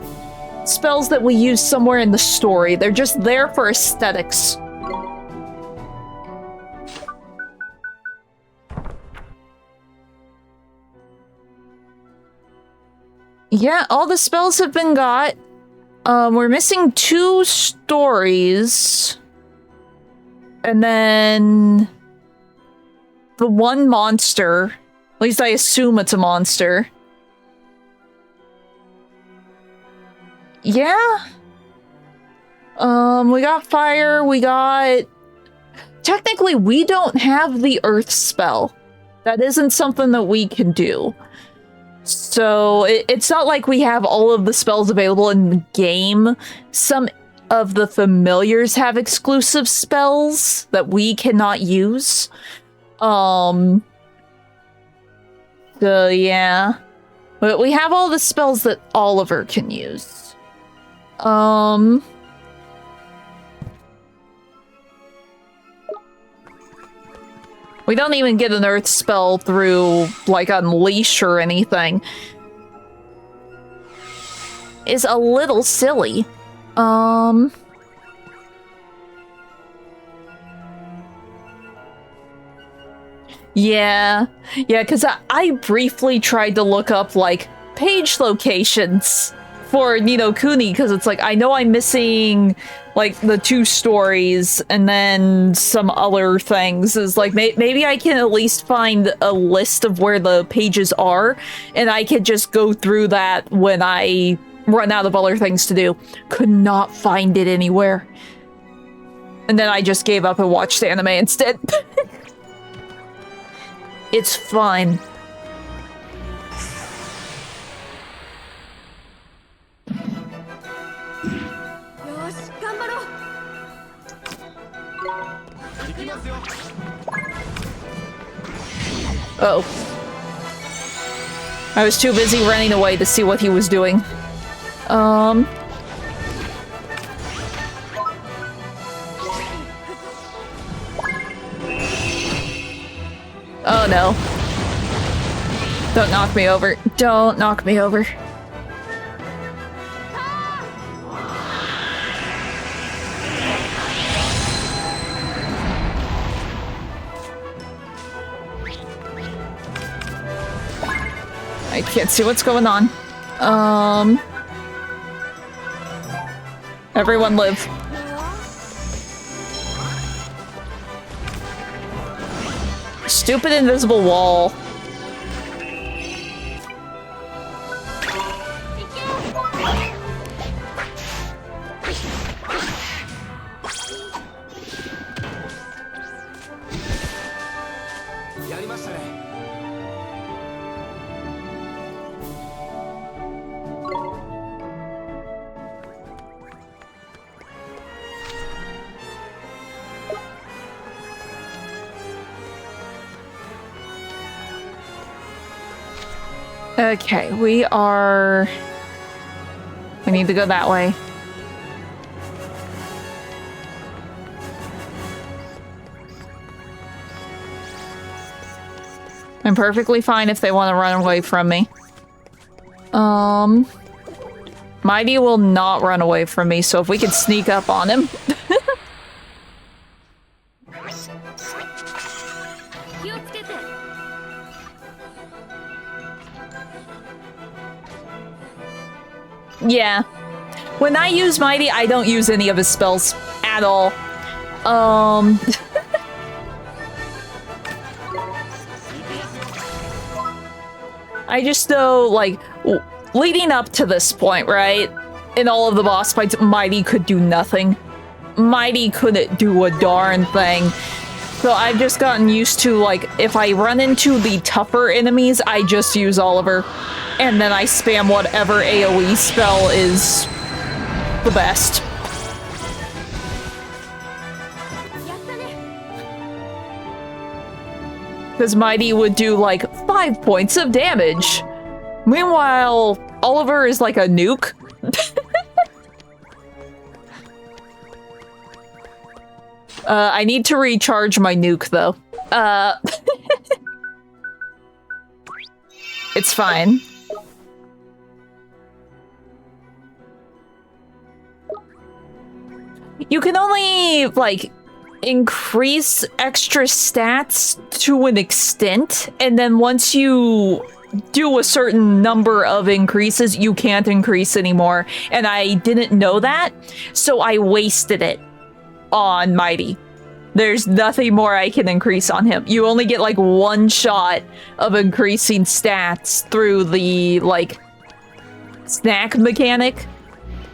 spells that we use somewhere in the story. They're just there for aesthetics. Yeah, all the spells have been got. We're missing 2 stories. And then... the one monster. At least I assume it's a monster. Yeah? We got fire, we got... Technically, we don't have the earth spell. That isn't something that we can do. So, it's not like we have all of the spells available in the game. Some of the familiars have exclusive spells that we cannot use. So yeah. But we have all the spells that Oliver can use. We don't even get an earth spell through, like, Unleash or anything. Is a little silly. Yeah, because I briefly tried to look up, like, page locations for Ni no Kuni, because it's like, I know I'm missing, like, the 2 stories, and then some other things. Is like, maybe I can at least find a list of where the pages are, and I could just go through that when I run out of other things to do. Could not find it anywhere. And then I just gave up and watched the anime instead. It's fun. Uh oh. I was too busy running away to see what he was doing. Oh no. Don't knock me over. Don't knock me over. I can't see what's going on. Everyone live. Stupid invisible wall. Okay, we need to go that way. I'm perfectly fine if they want to run away from me. Mighty will not run away from me, so if we could sneak up on him. Yeah. When I use Mighty, I don't use any of his spells at all. I just know, like, leading up to this point, right? In all of the boss fights, Mighty could do nothing. Mighty couldn't do a darn thing. So I've just gotten used to, like, if I run into the tougher enemies, I just use Oliver. And then I spam whatever AoE spell is the best. Because Mighty would do, like, 5 points of damage. Meanwhile, Oliver is like a nuke. I need to recharge my nuke, though. It's fine. You can only, like, increase extra stats to an extent, and then once you do a certain number of increases, you can't increase anymore. And I didn't know that, so I wasted it on Mighty. There's nothing more I can increase on him. You only get, like, one shot of increasing stats through the, like, snack mechanic,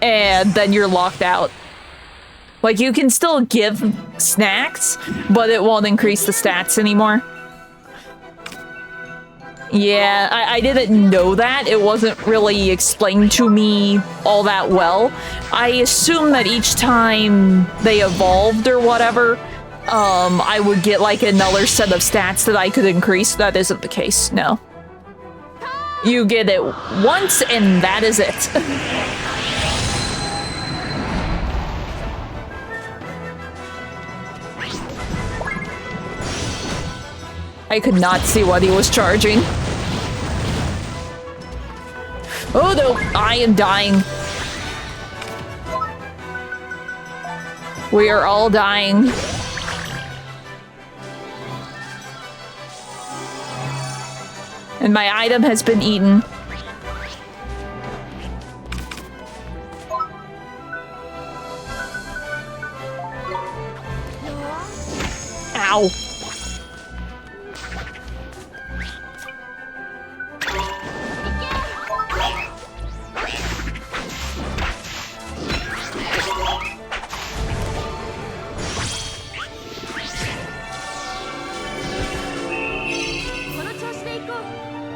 and then you're locked out. Like, you can still give snacks, but it won't increase the stats anymore. Yeah, I didn't know that. It wasn't really explained to me all that well. I assume that each time they evolved or whatever, I would get, like, another set of stats that I could increase. That isn't the case, no. You get it once, and that is it. I could not see what he was charging. Oh no, I am dying. We are all dying. And my item has been eaten. Ow.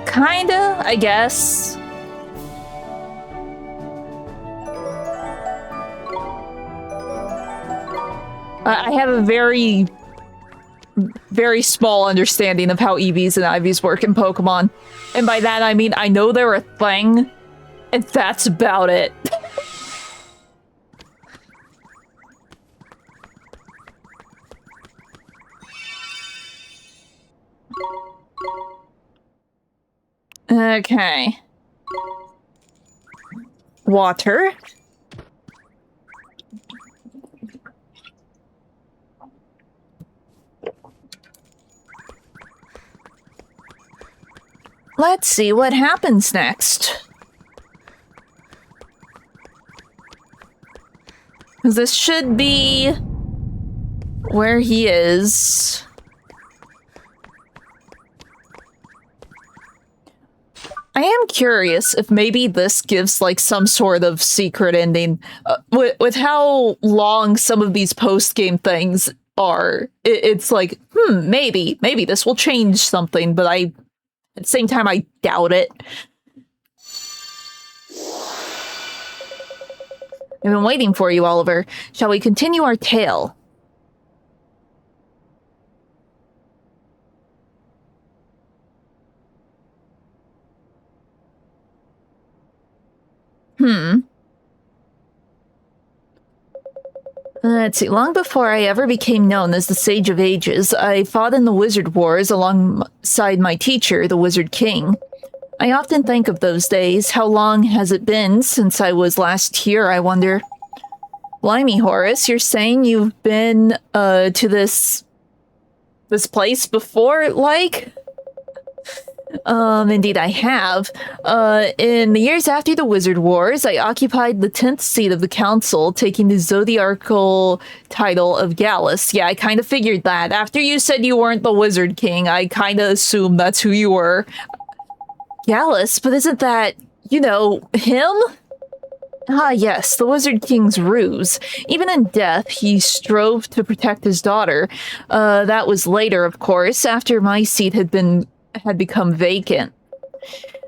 Kinda, I guess. I have a very very small understanding of how EVs and IVs work in Pokemon. And by that I mean I know they're a thing, and that's about it. Okay. Water. Let's see what happens next. This should be where he is. I am curious if maybe this gives like some sort of secret ending. With how long some of these post-game things are, it's like, maybe this will change something, but at the same time, I doubt it. I've been waiting for you, Oliver. Shall we continue our tale? Let's see. Long before I ever became known as the Sage of Ages, I fought in the Wizard Wars alongside my teacher, the Wizard King. I often think of those days. How long has it been since I was last here, I wonder? Blimey, Horace, you're saying you've been, to this place before, like? Indeed I have. In the years after the Wizard Wars, I occupied the 10th seat of the council, taking the zodiacal title of Gallus. Yeah, I kind of figured that. After you said you weren't the Wizard King, I kind of assumed that's who you were. Gallus? But isn't that, him? Ah, yes, the Wizard King's ruse. Even in death, he strove to protect his daughter. That was later, of course, after my seat had become vacant.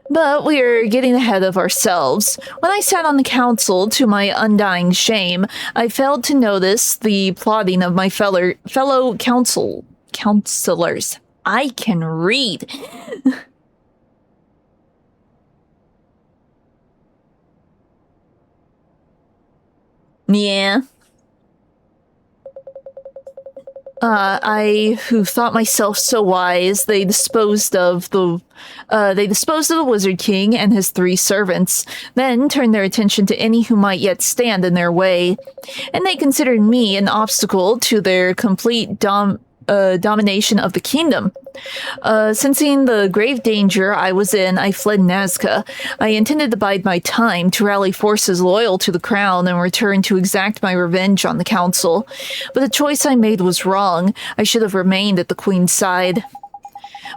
But we're getting ahead of ourselves. When I sat on the council, to my undying shame, I failed to notice the plotting of my fellow counselors. I can read. Yeah. I, who thought myself so wise, they disposed of the Wizard King and his 3 servants, then turned their attention to any who might yet stand in their way, and they considered me an obstacle to their complete domination of the kingdom. Sensing the grave danger I was in, I fled Nazca. I intended to bide my time to rally forces loyal to the crown and return to exact my revenge on the council. But the choice I made was wrong. I should have remained at the queen's side.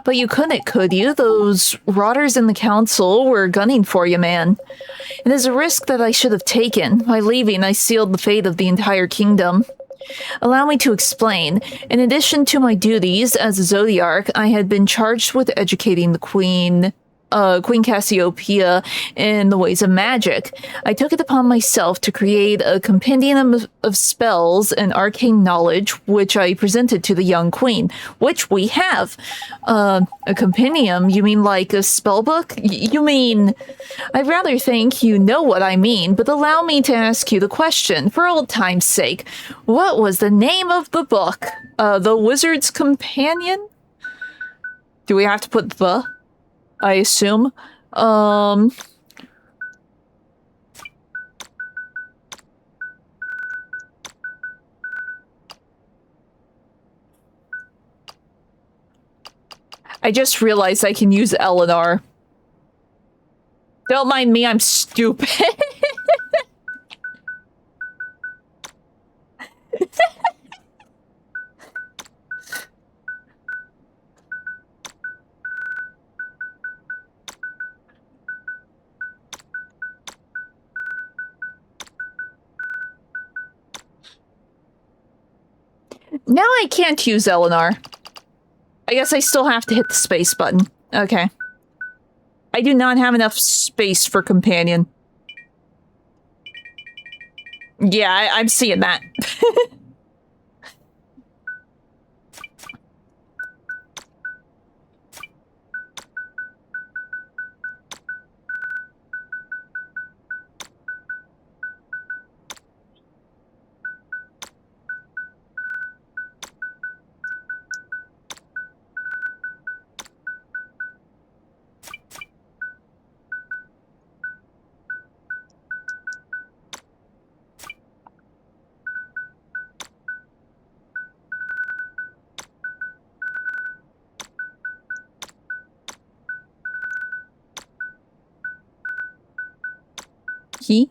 But you couldn't, could you? Those rotters in the council were gunning for you, man. It is a risk that I should have taken. By leaving, I sealed the fate of the entire kingdom. Allow me to explain. In addition to my duties as a Zodiarch, I had been charged with educating the Queen Cassiopeia in the ways of magic. I took it upon myself to create a compendium of spells and arcane knowledge, which I presented to the young queen, which we have. A compendium? You mean like a spell book? You mean... I'd rather think you know what I mean, but allow me to ask you the question, for old time's sake. What was the name of the book? The Wizard's Companion? Do we have to put the... I assume. I just realized I can use Eleanor. Don't mind me, I'm stupid. Now I can't use Eleanor. I guess I still have to hit the space button. Okay. I do not have enough space for companion. Yeah, I'm seeing that. He?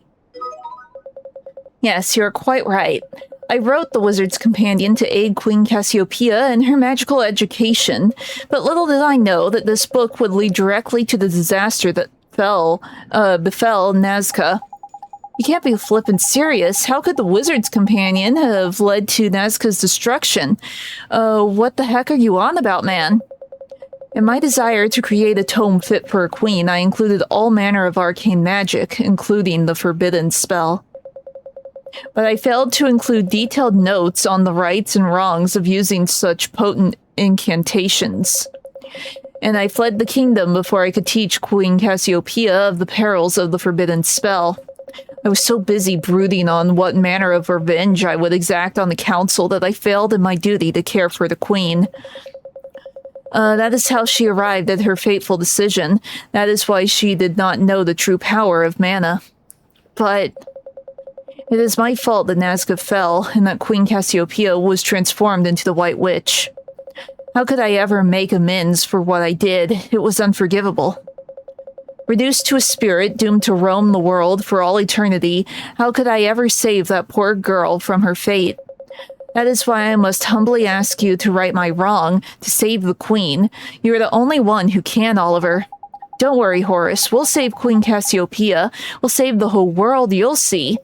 Yes, you're quite right. I wrote The Wizard's Companion to aid Queen Cassiopeia in her magical education, but little did I know that this book would lead directly to the disaster that befell Nazca. You can't be flippin' serious. How could The Wizard's Companion have led to Nazca's destruction? What the heck are you on about, man? In my desire to create a tome fit for a queen, I included all manner of arcane magic, including the forbidden spell. But I failed to include detailed notes on the rights and wrongs of using such potent incantations. And I fled the kingdom before I could teach Queen Cassiopeia of the perils of the forbidden spell. I was so busy brooding on what manner of revenge I would exact on the council that I failed in my duty to care for the queen. That is how she arrived at her fateful decision. That is why she did not know the true power of mana. But it is my fault that Nazca fell, and that Queen Cassiopeia was transformed into the White Witch. How could I ever make amends for what I did? It was unforgivable. Reduced to a spirit doomed to roam the world for all eternity, how could I ever save that poor girl from her fate? That is why I must humbly ask you to right my wrong, to save the Queen. You are the only one who can, Oliver. Don't worry, Horace. We'll save Queen Cassiopeia. We'll save the whole world, you'll see.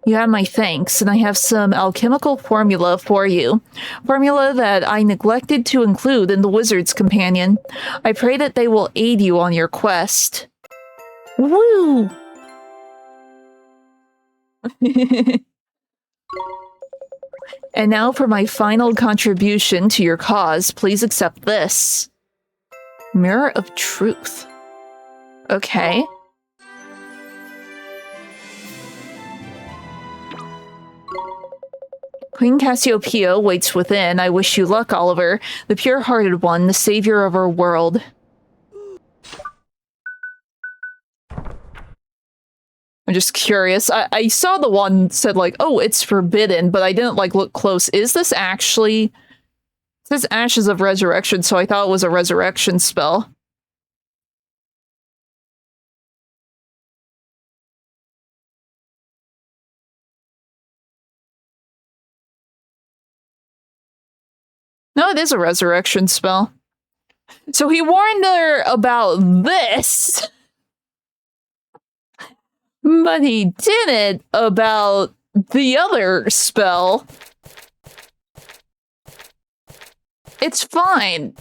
You have my thanks, and I have some alchemical formula for you. Formula that I neglected to include in the Wizard's Companion. I pray that they will aid you on your quest. Woo! And now for my final contribution to your cause, please accept this. Mirror of Truth. Okay. Queen Cassiopeia waits within. I wish you luck, Oliver, the pure-hearted one, the savior of our world. I'm just curious. I saw the one said, like, oh, it's forbidden, but I didn't, like, look close. Is this actually... It says Ashes of Resurrection, so I thought it was a resurrection spell. No, it is a resurrection spell. So he warned her about this, but he didn't about the other spell. It's fine.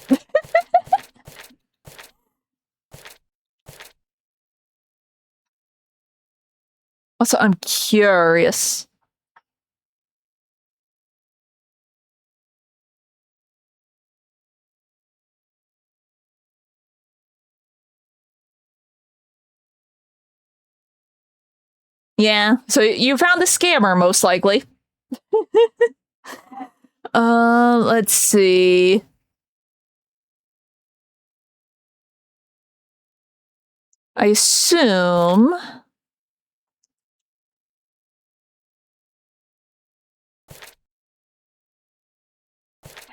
Also, I'm curious. Yeah, so you found a scammer, most likely. Let's see. I assume...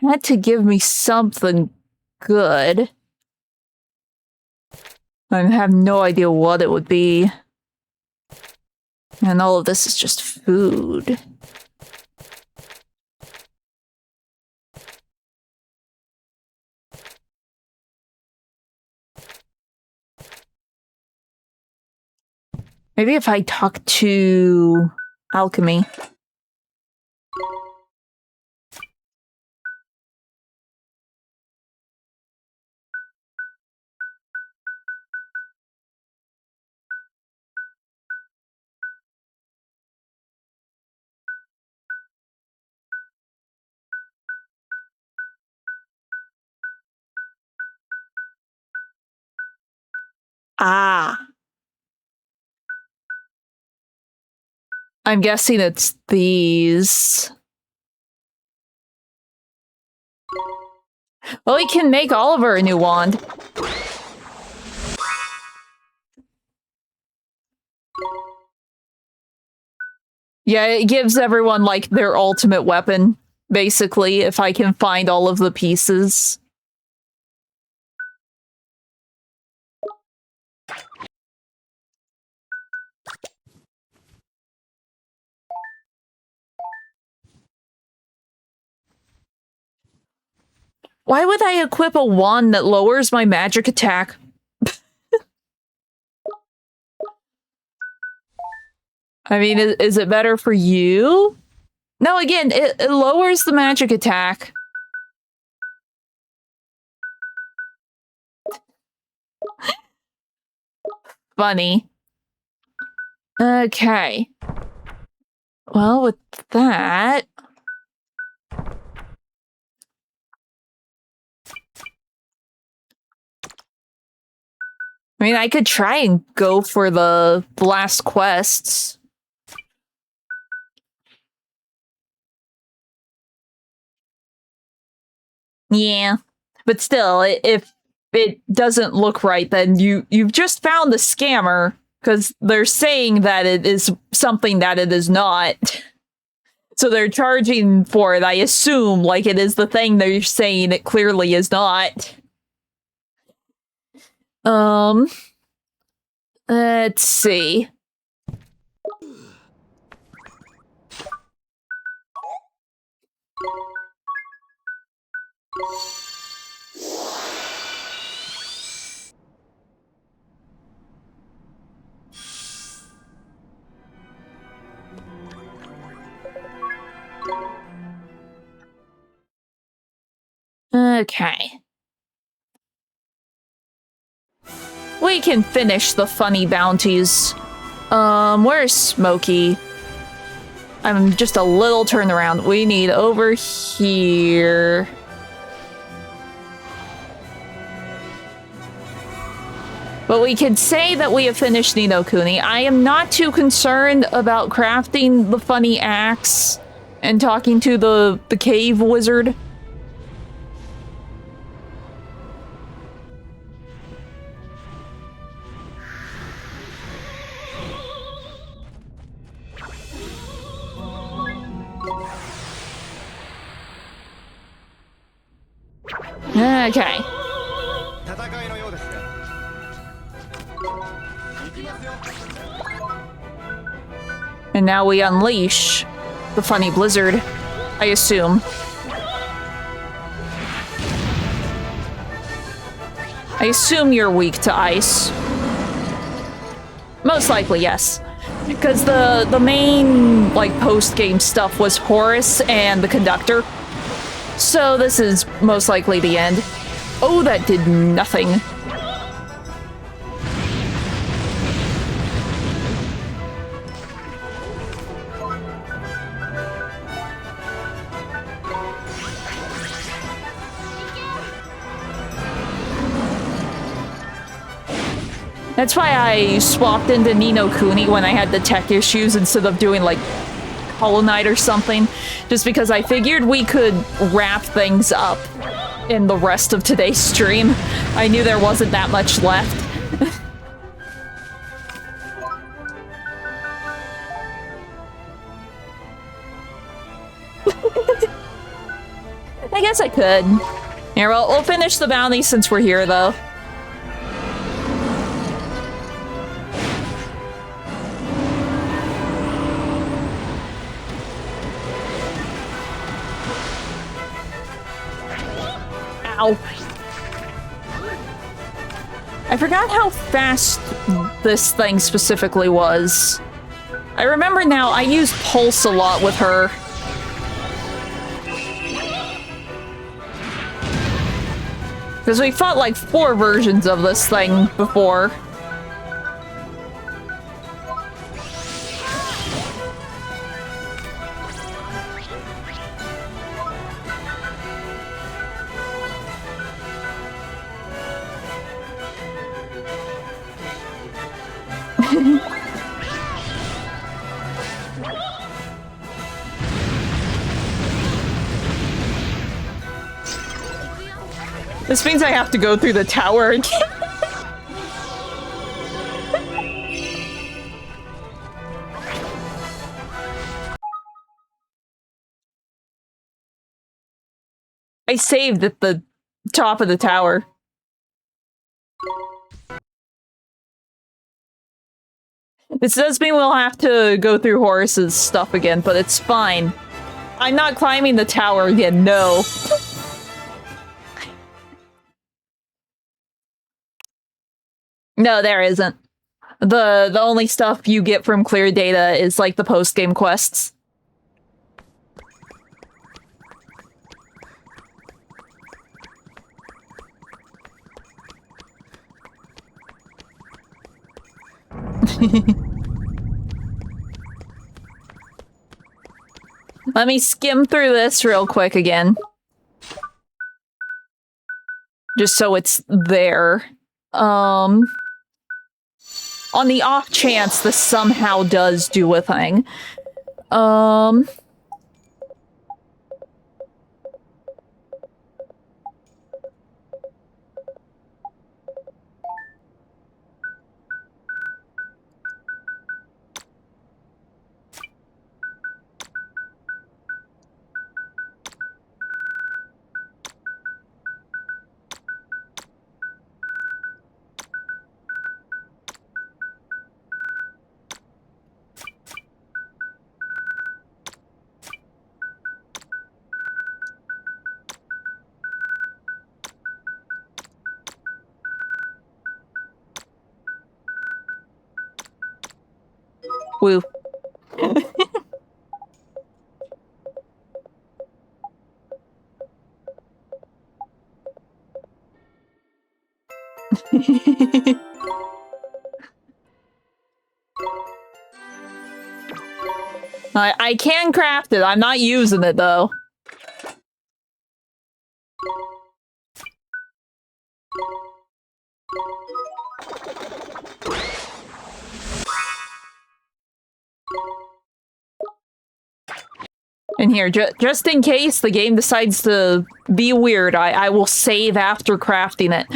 had to give me something good. I have no idea what it would be. And all of this is just food. Maybe if I talk to alchemy. Ah. I'm guessing it's these. Well, we can make Oliver a new wand. Yeah, it gives everyone, like, their ultimate weapon, basically, if I can find all of the pieces. Why would I equip a wand that lowers my magic attack? I mean, is it better for you? No, again, it lowers the magic attack. Funny. Okay. Well, with that... I mean, I could try and go for the last quests. Yeah. But still, if it doesn't look right, then you've just found the scammer, because they're saying that it is something that it is not. So they're charging for it, I assume, like it is the thing they're saying it clearly is not. Let's see. Okay. We can finish the funny bounties. Where's Smokey? I'm just a little turned around. We need over here. But we could say that we have finished Ni no Kuni. I am not too concerned about crafting the funny axe and talking to the cave wizard. Okay. And now we unleash the funny blizzard, I assume. I assume you're weak to ice. Most likely, yes. Because the main, like, post-game stuff was Horace and the conductor. So this is most likely the end. Oh, that did nothing. That's why I swapped into Ni no Kuni when I had the tech issues instead of doing, like, Hollow Knight or something. Just because I figured we could wrap things up in the rest of today's stream. I knew there wasn't that much left. I guess I could. Here, well, we'll finish the bounty since we're here, though. Ow. I forgot how fast this thing specifically was. I remember now, I use Pulse a lot with her. Because we fought like 4 versions of this thing before. This means I have to go through the tower again. I saved at the top of the tower. This does mean we'll have to go through Horace's stuff again, but it's fine. I'm not climbing the tower again, no. No, there isn't. The only stuff you get from clear data is like the post-game quests. Let me skim through this real quick again. Just so it's there. On the off chance this somehow does do a thing. Woo. I can craft it. I'm not using it though. And here, just in case the game decides to be weird, I will save after crafting it.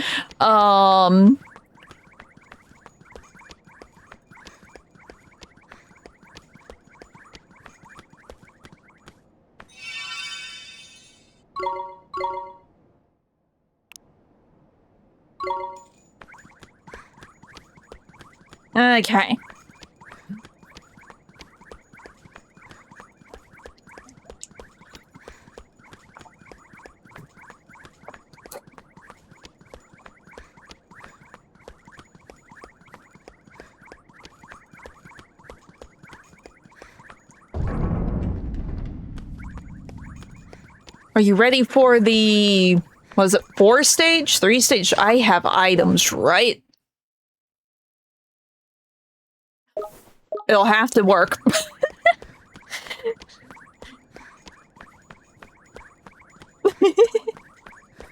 Okay. Are you ready for the, was it 4 stage? 3 stage? I have items, right? It'll have to work.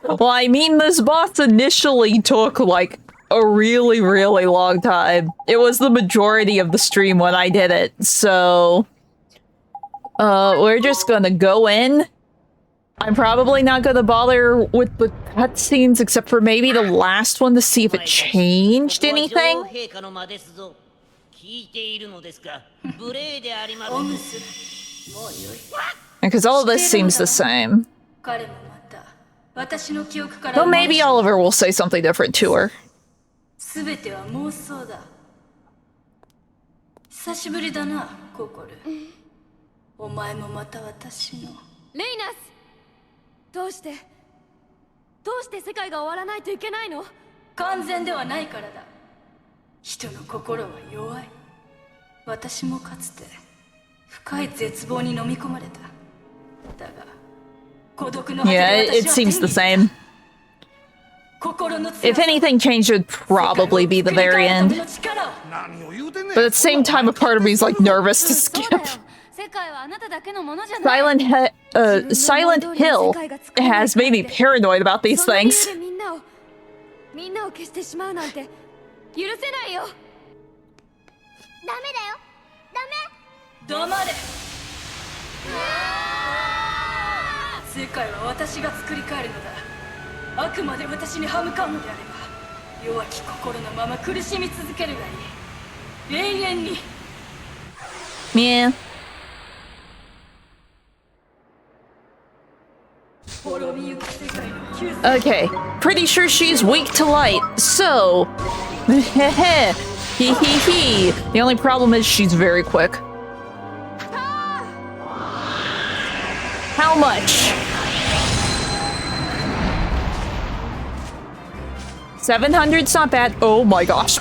Well, I mean, this boss initially took, like, a really, really long time. It was the majority of the stream when I did it, so... we're just gonna go in. I'm probably not gonna bother with the cutscenes except for maybe the last one to see if it changed anything. Because all of this seems the same. Though maybe Oliver will say something different to her. Reynus! どうして世界が終わらないといけないの？完全ではないからだ。人の心は弱い。私もかつて深い絶望に飲み込まれた。だが孤独の果てで私は Yeah, it seems the same. If anything changed, it would probably be the very end. But at the same time, a part of me is like nervous to skip. Silent Hill has made me paranoid about these things. Yeah. Okay, pretty sure she's weak to light, so... heh hee hee hee. The only problem is she's very quick. How much? 700's not bad. Oh my gosh.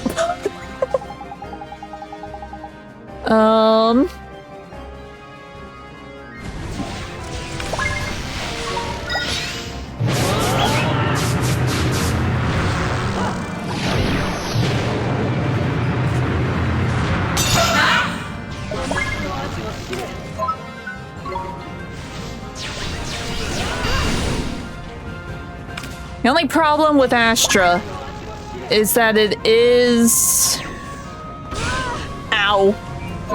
The only problem with Astra is that it is... Ow.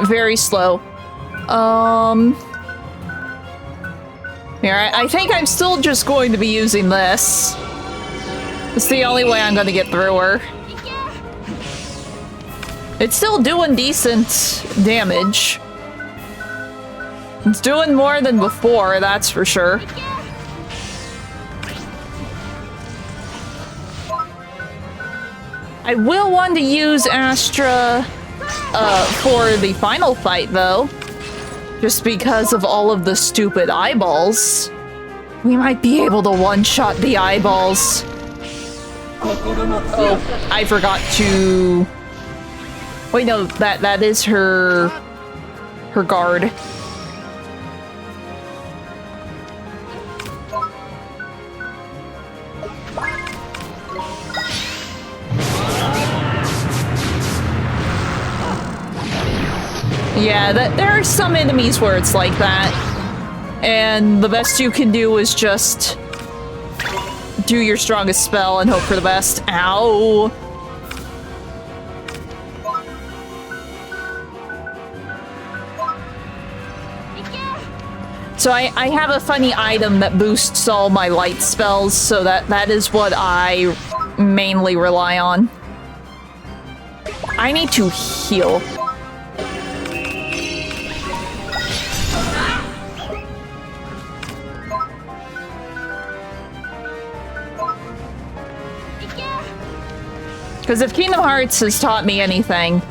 Very slow. Here, I think I'm still just going to be using this. It's the only way I'm gonna get through her. It's still doing decent damage. It's doing more than before, that's for sure. I will want to use Astra for the final fight, though. Just because of all of the stupid eyeballs. We might be able to one-shot the eyeballs. Oh, I forgot to... Wait, no, that is her guard. Yeah, there are some enemies where it's like that. And the best you can do is just do your strongest spell and hope for the best. Ow! So I have a funny item that boosts all my light spells, so that is what I mainly rely on. I need to heal. Because if Kingdom Hearts has taught me anything,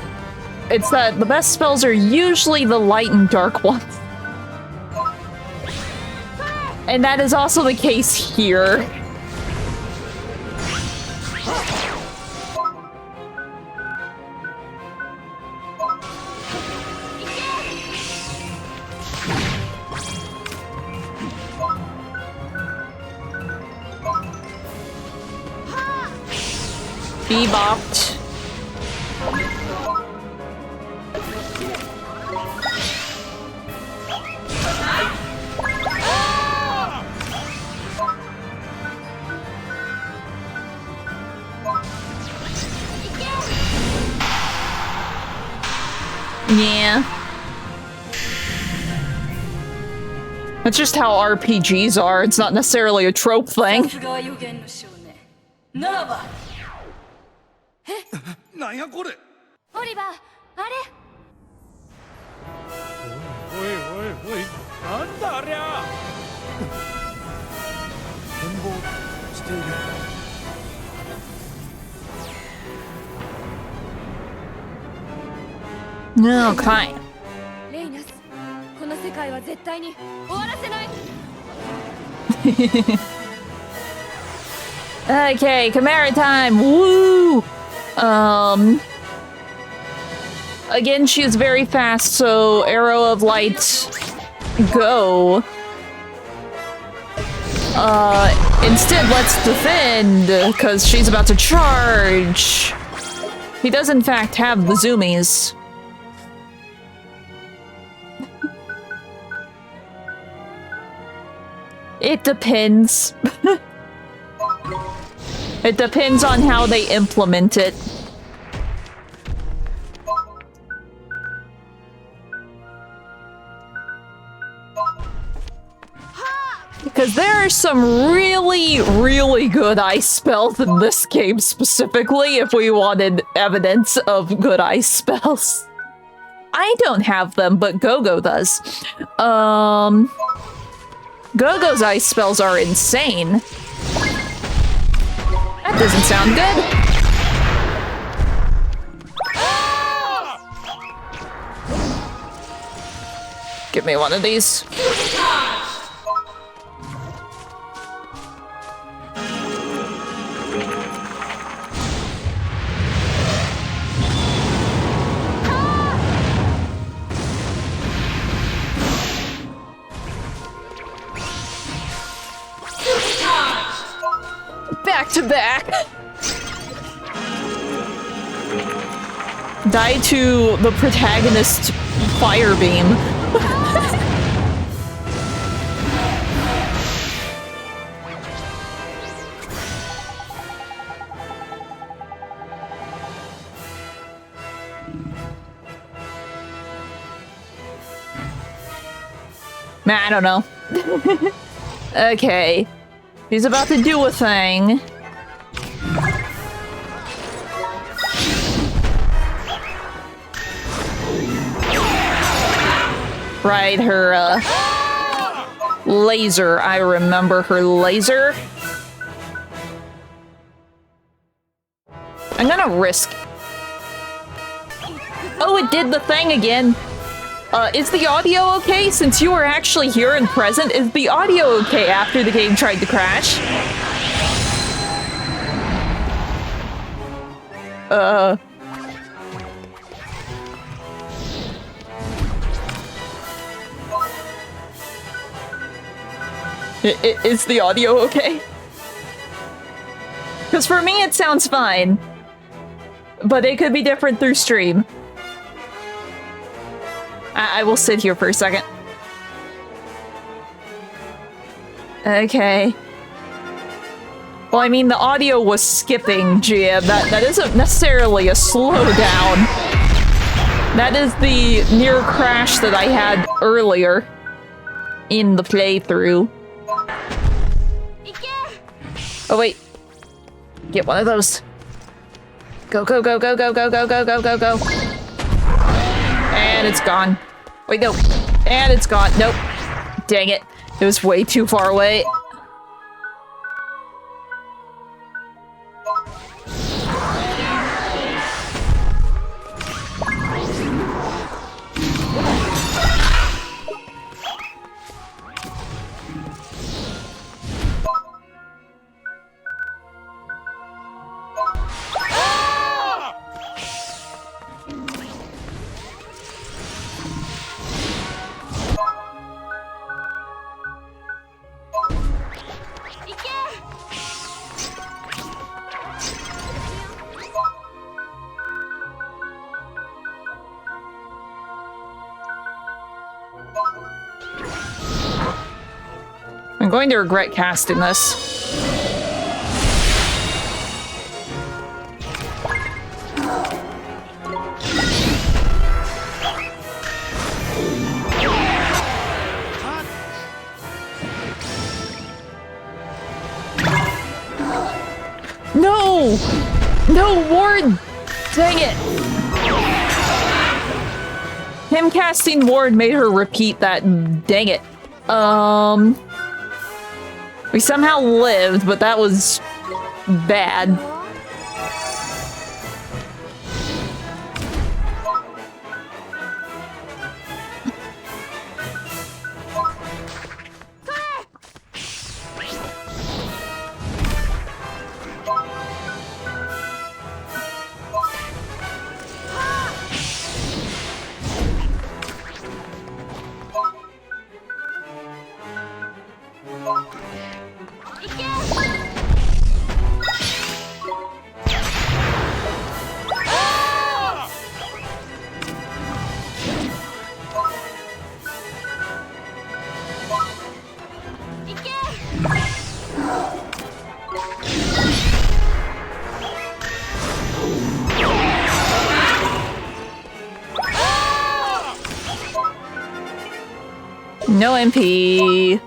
it's that the best spells are usually the light and dark ones. And that is also the case here. Bebopped. Yeah. That's just how RPGs are. It's not necessarily a trope thing. なんやこれ。オリバー、あれ。おいおいおい、なんだありゃ。変貌している。Okay. レイナス、この世界は絶対に終わらせない。Okay, Chimera time! Woo! Again, she is very fast, so Arrow of Light, go. Instead, let's defend, because she's about to charge. He does, in fact, have the zoomies. It depends. It depends on how they implement it. Because there are some really, really good ice spells in this game specifically if we wanted evidence of good ice spells. I don't have them, but Go-Go does. Go-Go's ice spells are insane. That doesn't sound good. Give me one of these. We're back. Die to the protagonist fire beam. I don't know. Okay. He's about to do a thing. Right, her, laser. I remember her laser. I'm gonna risk. Oh, it did the thing again. Is the audio okay? Since you were actually here and present, is the audio okay after the game tried to crash? Is the audio okay? Because for me it sounds fine. But it could be different through stream. I will sit here for a second. Okay. Well, I mean, the audio was skipping, Jib. That isn't necessarily a slowdown. That is the near crash that I had earlier in the playthrough. Oh, wait. Get one of those. Go, go, go, go, go, go, go, go, go, go, go. And it's gone. Wait, no. And it's gone. Nope. Dang it. It was way too far away. I'm going to regret casting this. No! No, Ward! Dang it! Him casting Ward made her repeat that. Dang it. We somehow lived, but that was bad. No MP.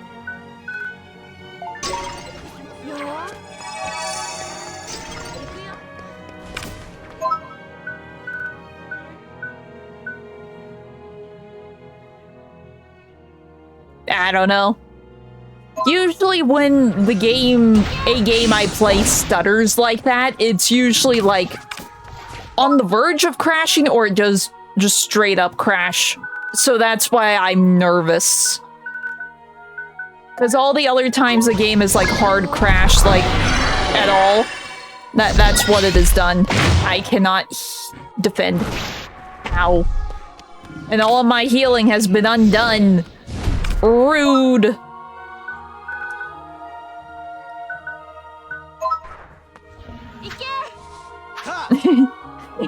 I don't know. Usually when a game I play stutters like that, it's usually like on the verge of crashing or it does just straight up crash. So that's why I'm nervous. Because all the other times the game is like hard crash, like at all, that's what it has done. I cannot defend. Ow. And all of my healing has been undone. Rude.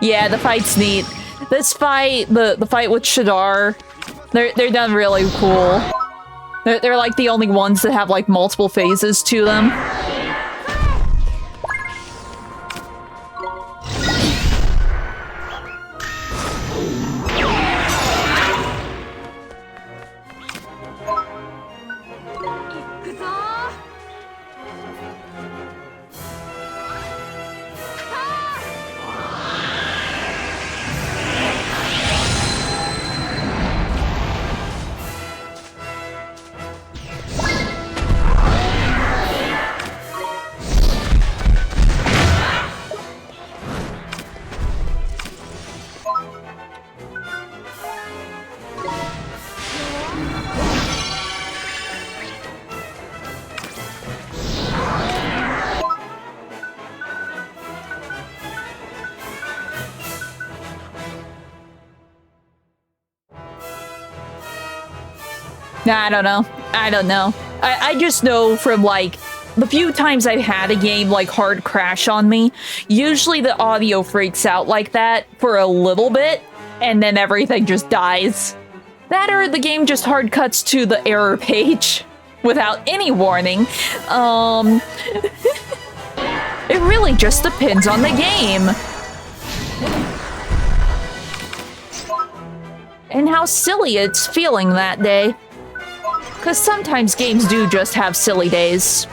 Yeah, the fight's neat. This fight, the fight with Shadar, they're done really cool. They're like the only ones that have like multiple phases to them. I don't know. I don't know. I just know from, like, the few times I've had a game, like, hard crash on me, usually the audio freaks out like that for a little bit, and then everything just dies. That or the game just hard cuts to the error page without any warning. It really just depends on the game. And how silly it's feeling that day. Because sometimes games do just have silly days.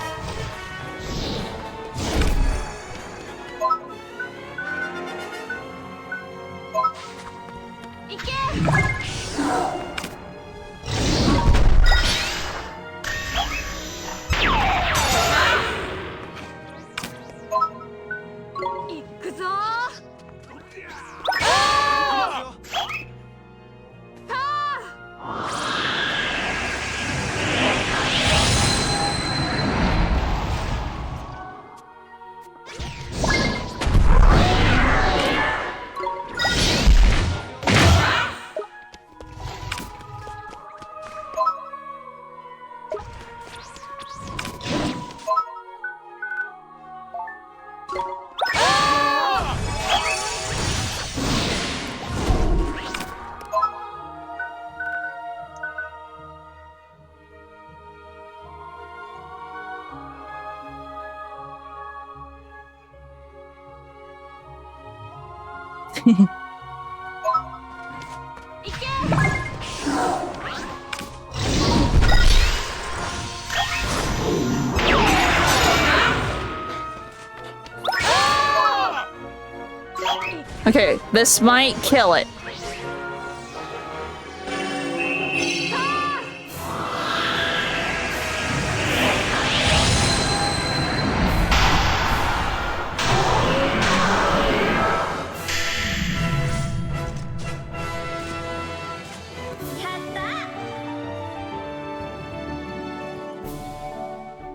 Okay, this might kill it.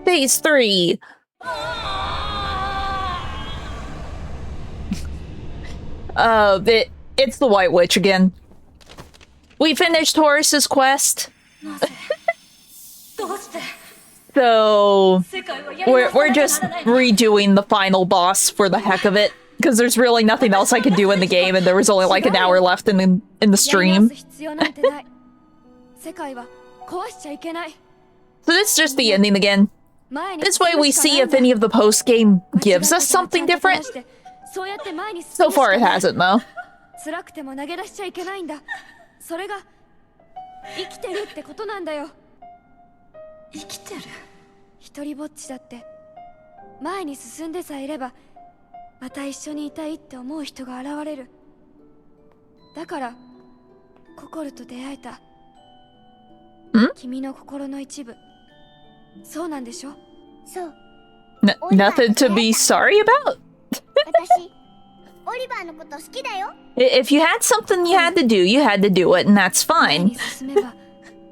Phase 3. It's the White Witch again. We finished Horace's quest. So we're just redoing the final boss for the heck of it, because there's really nothing else I could do in the game, and there was only like an hour left in the stream. So this is just the ending again. This way we see if any of the post-game gives us something different. So far it hasn't, though. 辛くても投げ出しちゃいけないんだ。それが生きてるってことなんだよ。生きてる？一人ぼっちだって。前に進んでさえいれば、また一緒にいたいって思う人が現れる。だから、心と出会えた。君の心の一部。そうなんでしょ？そう。Nothing to be sorry about? 私、オリバーのこと好きだよ。If you had something you had to do, you had to do it, and that's fine. 進めば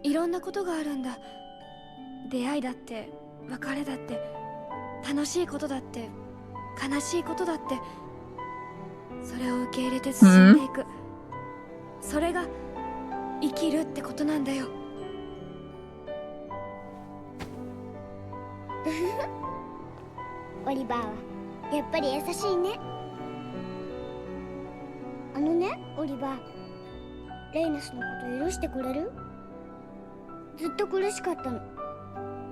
いろんなことがあるんだ。出会いだって、別れだって、楽しいことだって、悲しいことだって、それを受け入れて進んでいく。それが生きるってことなんだよ。オリバーはやっぱり優しいね。オリバー。レイナスのこと許してくれる？ずっと苦しかったの。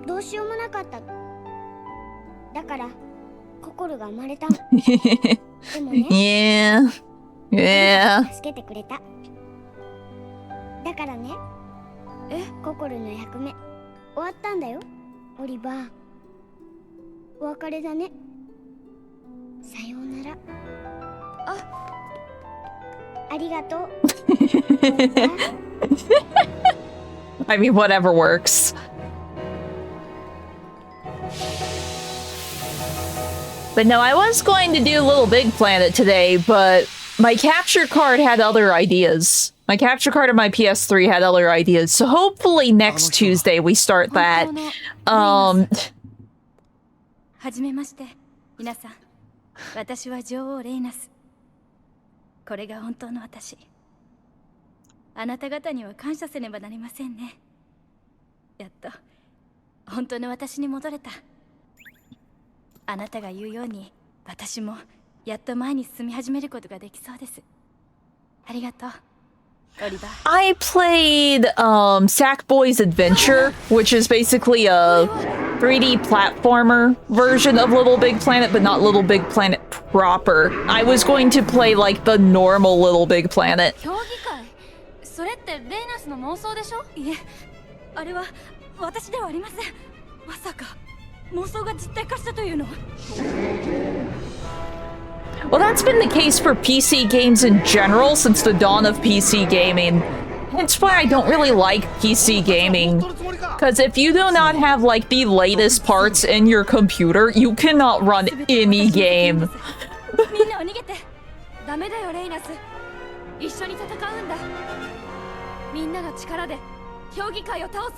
どうしようもなかったの。だから心が生まれたの。でもね、Yeah. 助けてくれた。だからね、心の役目終わったんだよ、オリバー。お別れだね。さようなら。ありがとう。I mean, whatever works. But no, I was going to do Little Big Planet today, but my capture card had other ideas. My capture card of my PS3 had other ideas, so hopefully next Tuesday we start that. はじめまして、皆さん。私は女王レイナス。これが本当の私。あなた方には感謝せねばなりませんね。やっと本当の私に戻れた。あなたが言うように、私もやっと前に進み始めることができそうです。ありがとう。I played Sackboy's Adventure, which is basically a 3D platformer version of Little Big Planet, but not Little Big Planet proper. I was going to play like the normal Little Big Planet. 競技会？それってレイナスの妄想でしょ？いえ、あれは私ではありません。まさか妄想が実体化したというの？ Well, that's been the case for PC games in general since the dawn of PC gaming. That's why I don't really like PC gaming. Because if you do not have, like, the latest parts in your computer, you cannot run any game.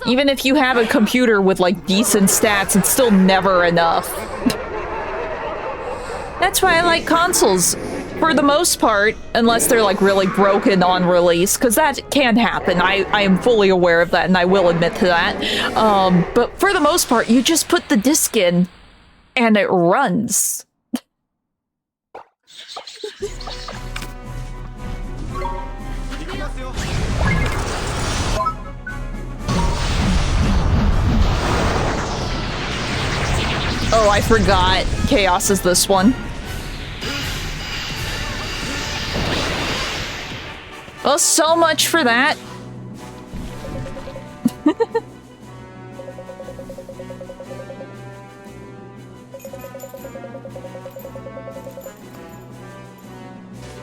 Even if you have a computer with, like, decent stats, it's still never enough. That's why I like consoles, for the most part, unless they're like really broken on release, because that can happen. I am fully aware of that, and I will admit to that. But for the most part, you just put the disc in, and it runs. Oh, I forgot. Chaos is this one. Well, so much for that.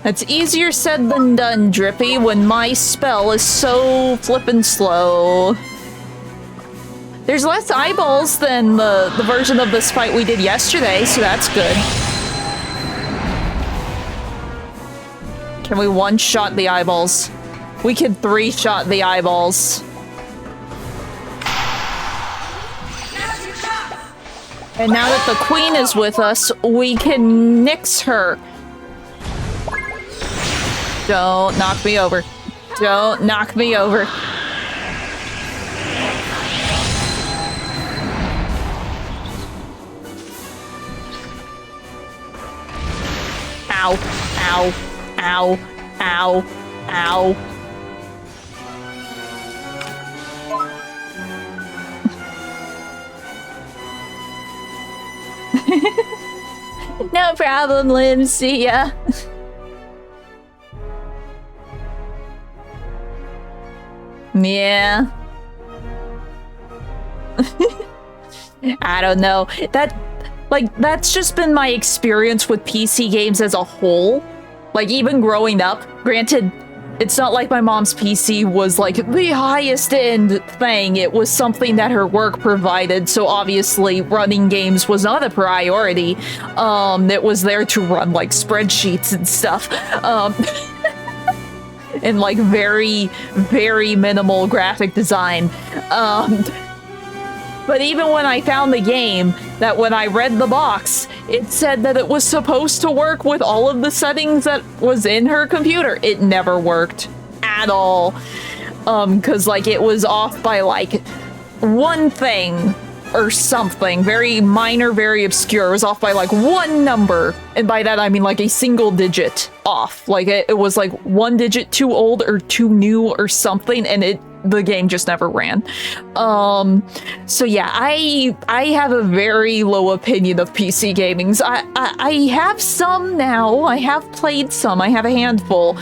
That's easier said than done, Drippy, when my spell is so flippin' slow. There's less eyeballs than the version of this fight we did yesterday, so that's good. Can we one-shot the eyeballs? We can three-shot the eyeballs. And now that the queen is with us, we can nix her. Don't knock me over. Don't knock me over. Ow. Ow. Ow. Ow. Ow. No problem, Lim. See ya. Yeah. I don't know. That's just been my experience with PC games as a whole. Like, even growing up, granted, it's not like my mom's PC was, like, the highest end thing. It was something that her work provided, so obviously running games was not a priority. It was there to run, like, spreadsheets and stuff. And, like, very, very minimal graphic design. But even when I found the game, that when I read the box, it said that it was supposed to work with all of the settings that was in her computer. It never worked at all. 'Cause like it was off by like one thing. or something. Very minor, very obscure. It was off by like one number. And by that, I mean like a single digit off. Like it was like one digit too old or too new or something. And the game just never ran. So yeah, I have a very low opinion of PC gamings. I have some now. I have played some. I have a handful.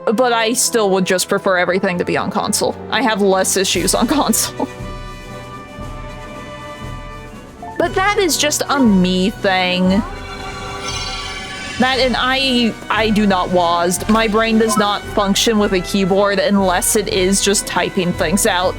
But I still would just prefer everything to be on console. I have less issues on console. But that is just a me thing. That and I do not WASD. My brain does not function with a keyboard unless it is just typing things out.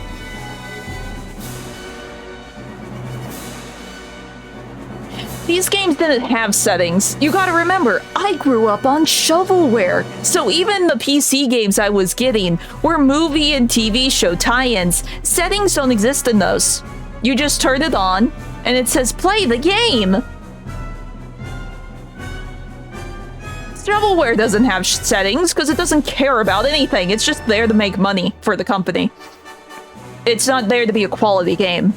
These games didn't have settings. You gotta remember, I grew up on shovelware. So even the PC games I was getting were movie and TV show tie-ins. Settings don't exist in those. You just turn it on, and it says play the game. Shovelware doesn't have settings because it doesn't care about anything. It's just there to make money for the company. It's not there to be a quality game.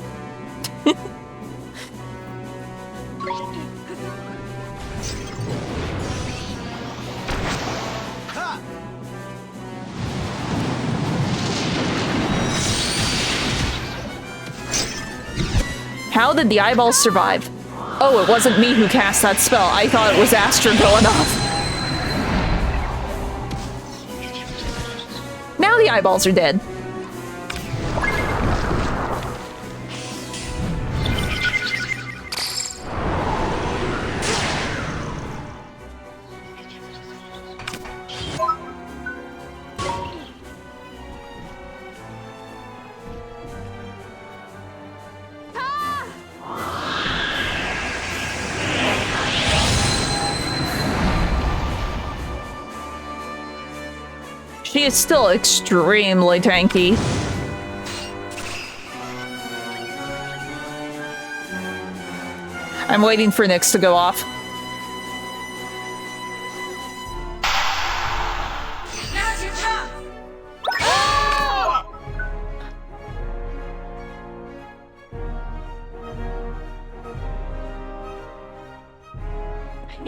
How did the eyeballs survive? Oh, it wasn't me who cast that spell. I thought it was Astra going off. Now the eyeballs are dead. She is still extremely tanky. I'm waiting for Nyx to go off.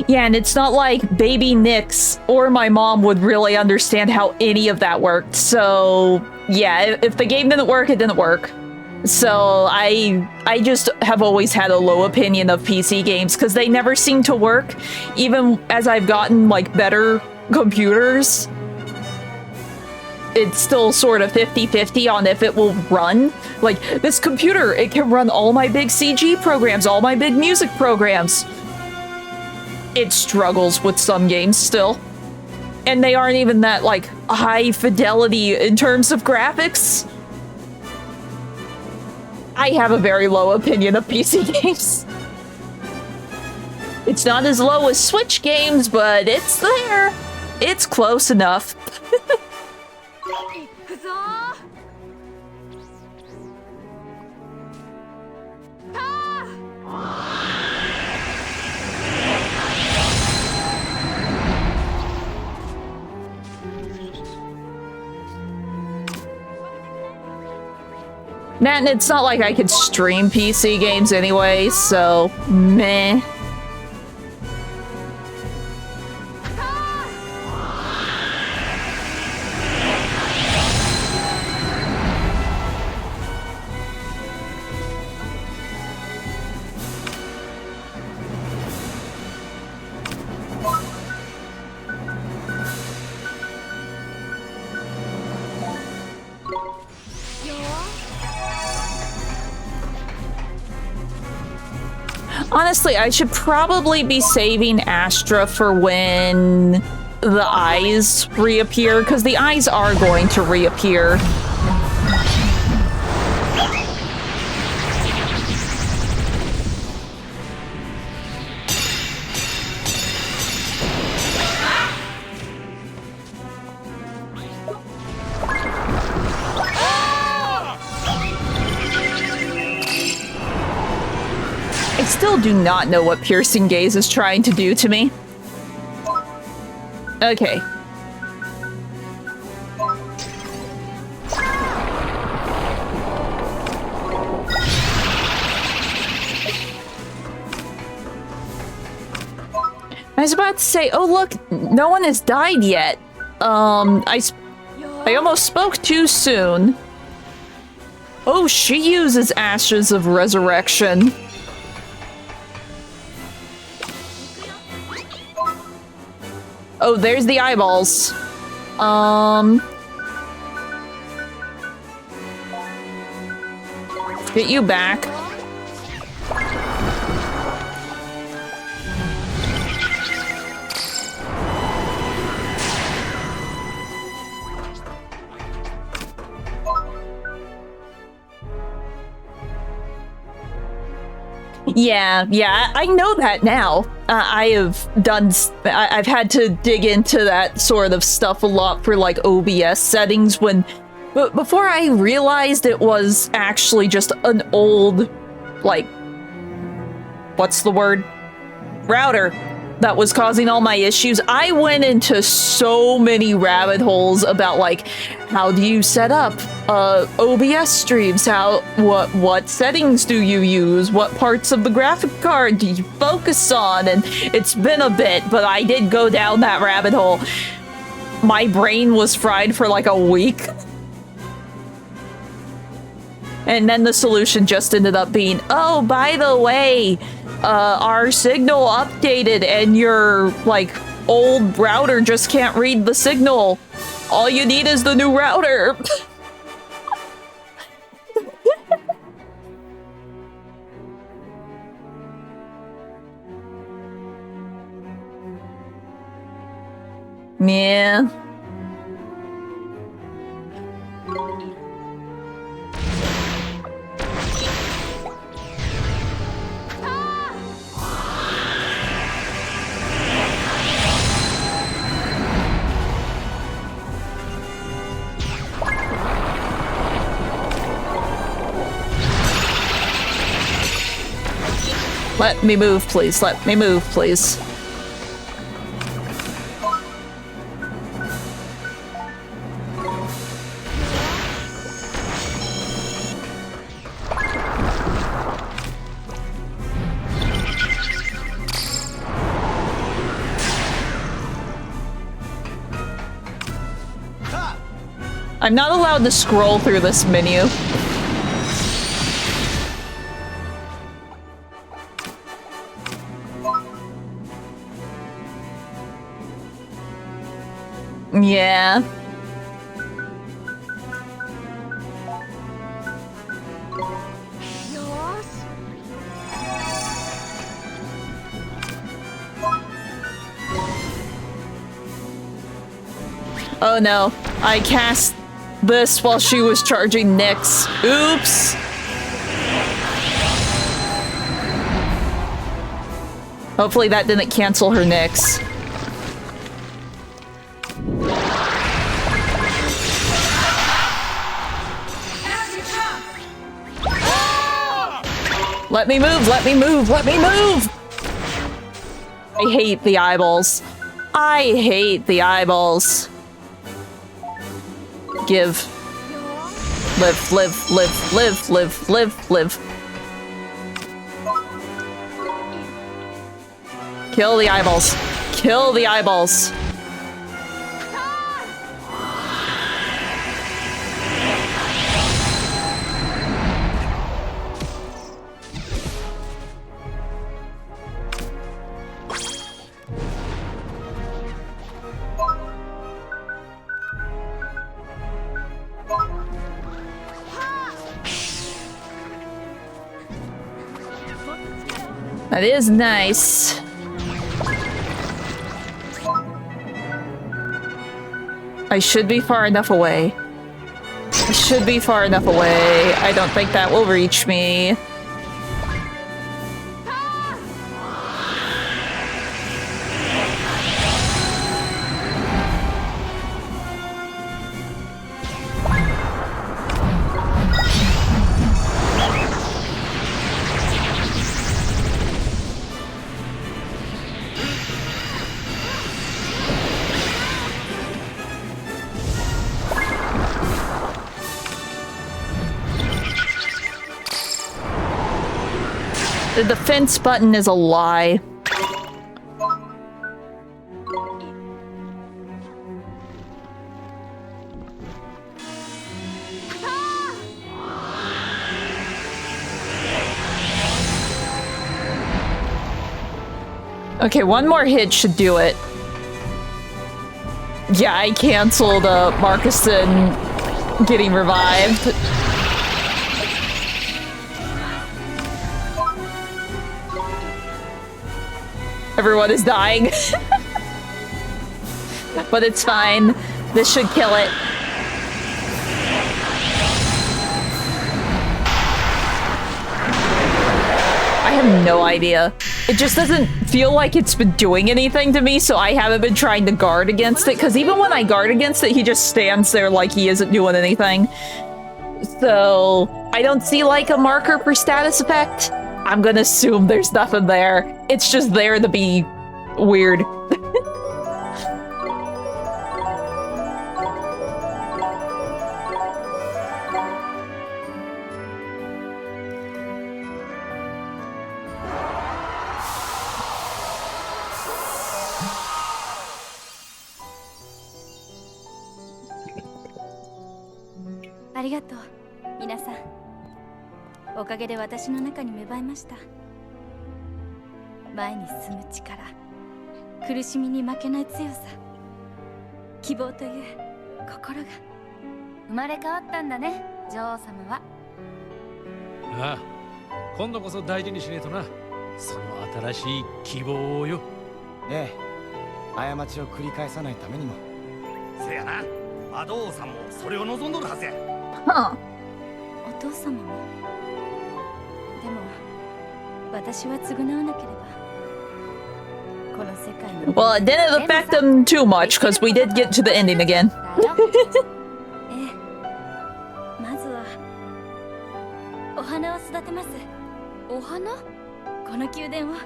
Yeah, and it's not like baby Nyx or my mom would really understand how any of that worked. So, yeah, if the game didn't work, it didn't work. So I just have always had a low opinion of PC games because they never seem to work. Even as I've gotten, like, better computers, it's still sort of 50-50 on if it will run. Like, this computer, it can run all my big CG programs, all my big music programs. It struggles with some games still. And they aren't even that, like, high fidelity in terms of graphics. I have a very low opinion of PC games. It's not as low as Switch games, but it's there. It's close enough. Man, it's not like I could stream PC games anyway, so meh. Honestly, I should probably be saving Astra for when the eyes reappear, because the eyes are going to reappear. I still do not know what Piercing Gaze is trying to do to me. Okay. was about to say, oh look, no one has died yet. I almost spoke too soon. Oh, she uses Ashes of Resurrection. Oh, there's the eyeballs. Get you back. Yeah, I know that now. I've had to dig into that sort of stuff a lot for like OBS settings but before I realized it was actually just an old, like, what's the word? Router that was causing all my issues. I went into so many rabbit holes about like, how do you set up OBS streams? What settings do you use? What parts of the graphic card do you focus on? And it's been a bit, but I did go down that rabbit hole. My brain was fried for like a week. And then the solution just ended up being, oh, by the way, our signal updated and your, like, old router just can't read the signal. All you need is the new router. Yeah. Let me move, please. Let me move, please. I'm not allowed to scroll through this menu. Yeah. Oh no, I cast this while she was charging Nyx. Oops. Hopefully that didn't cancel her Nyx. Let me move, let me move, let me move! I hate the eyeballs. I hate the eyeballs. Give. Live, live, live, live, live, live, live. Kill the eyeballs. Kill the eyeballs. That is nice. I should be far enough away. I should be far enough away. I don't think that will reach me. The defense button is a lie. Okay, one more hit should do it. Yeah, I canceled Marcuson getting revived. Everyone is dying. But it's fine. This should kill it. I have no idea. It just doesn't feel like it's been doing anything to me, so I haven't been trying to guard against it, because even when I guard against it, he just stands there like he isn't doing anything. So I don't see like a marker for status effect. I'm gonna assume there's nothing there. It's just there to be weird. ありがとう皆さん。おかげで私の中に芽生えました。前に進む力、苦しみに負けない強さ、希望という心が生まれ変わったんだね、女王様は。ああ、今度こそ大事にしねえとな。その新しい希望をよ。ええ、過ちを繰り返さないためにも。せやな、魔導王さんもそれを望んどるはずや。Huh. お父様も。でも私は償わなければ。この世界の。Well, it didn't affect them too much because we did get to the ending again. ええ、まずはお花を育てます。お花？この宮殿を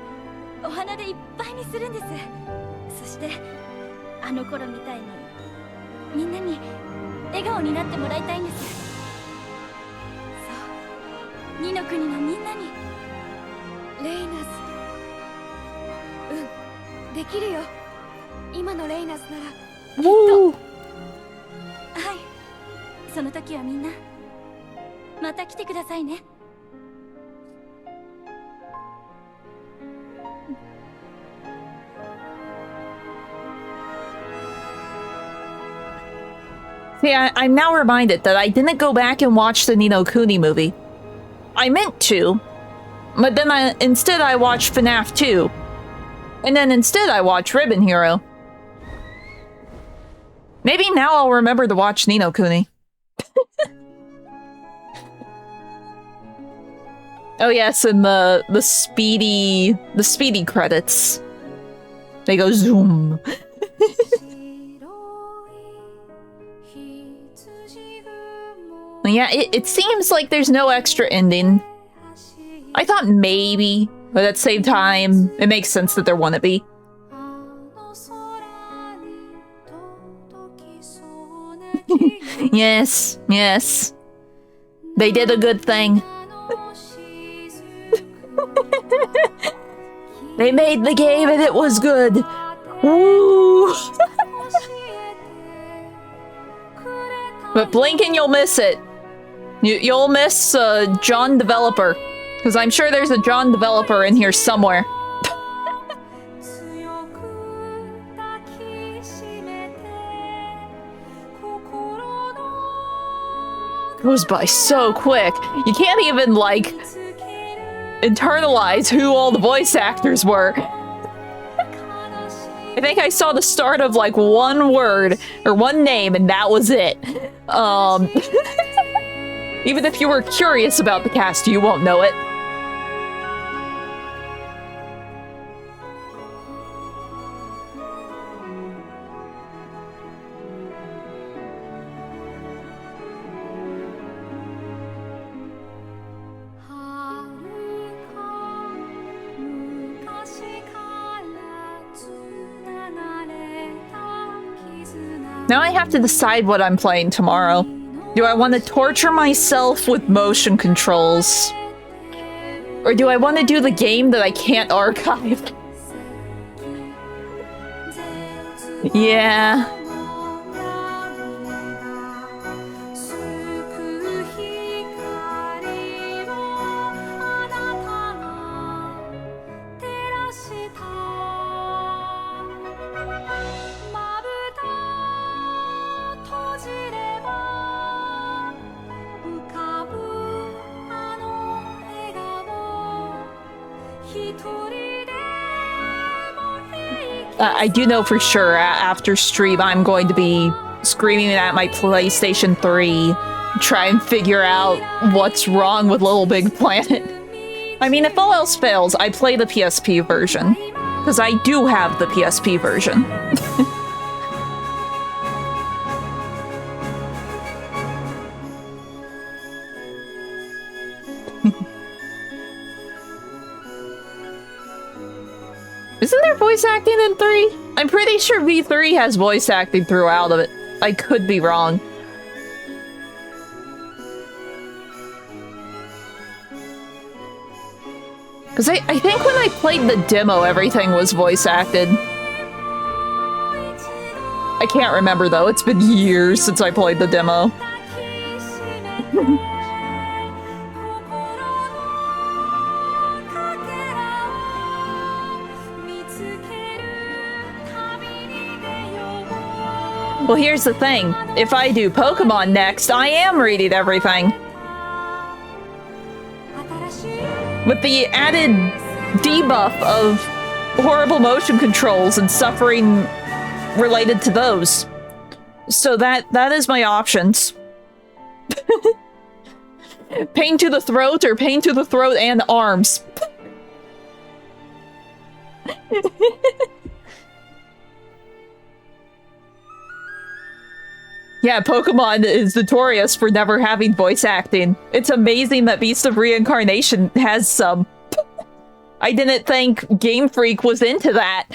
お花でいっぱいにするんです。そしてあの頃みたいにみんなに笑顔になってもらいたいんです。そう、二の国のみんなに。レイナス、うん、できるよ。今のレイナスならきっと。はい、その時はみんなまた来てくださいね。See, I'm now reminded that I didn't go back and watch the Ni no Kuni movie. I meant to, but then instead I watched FNAF 2. And then instead I watched Ribbon Hero. Maybe now I'll remember to watch Ni no Kuni. Oh yes, and the speedy credits. They go zoom. Yeah, it seems like there's no extra ending. I thought maybe, but at the same time, it makes sense that there wouldn't be. Yes, yes. They did a good thing. They made the game and it was good. Woo! But blink and you'll miss it. You'll miss John Developer. Because I'm sure there's a John Developer in here somewhere. Goes by so quick. You can't even, like, internalize who all the voice actors were. I think I saw the start of, like, one word, or one name, and that was it. Even if you were curious about the cast, you won't know it. Now I have to decide what I'm playing tomorrow. Do I want to torture myself with motion controls? Or do I want to do the game that I can't archive? Yeah. I do know for sure after stream I'm going to be screaming at my PlayStation 3, try and figure out what's wrong with Little Big Planet. I mean, if all else fails, I play the PSP version, because I do have the PSP version. Isn't there voice acting in 3? I'm pretty sure V3 has voice acting throughout of it. I could be wrong. Because I think when I played the demo, everything was voice acted. I can't remember though, it's been years since I played the demo. Well, here's the thing. If I do Pokemon next, I am reading everything. With the added debuff of horrible motion controls and suffering related to those. So that is my options. Pain to the throat or pain to the throat and arms. Yeah, Pokemon is notorious for never having voice acting. It's amazing that Beast of Reincarnation has some. I didn't think Game Freak was into that.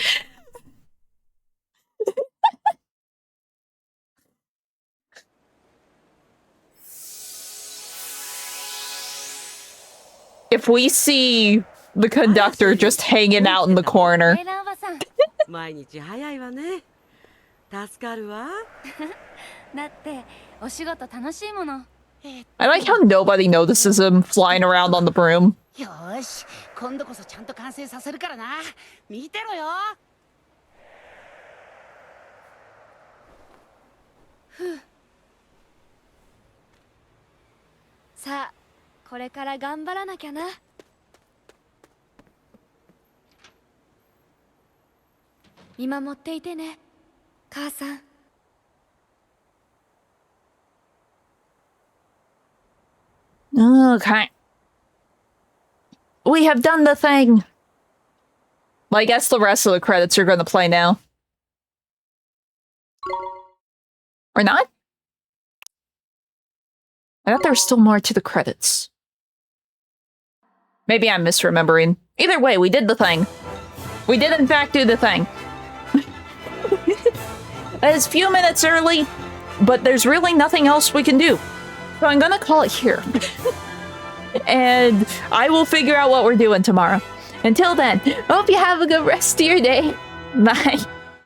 If we see the conductor just hanging out in the corner. I like how nobody notices him flying around on the broom. Okay. We have done the thing. Well, I guess the rest of the credits are going to play now. Or not? I thought there was still more to the credits. Maybe I'm misremembering. Either way, we did the thing. We did in fact do the thing. That is a few minutes early, but there's really nothing else we can do. So I'm gonna call it here. And I will figure out what we're doing tomorrow. Until then, hope you have a good rest of your day. Bye.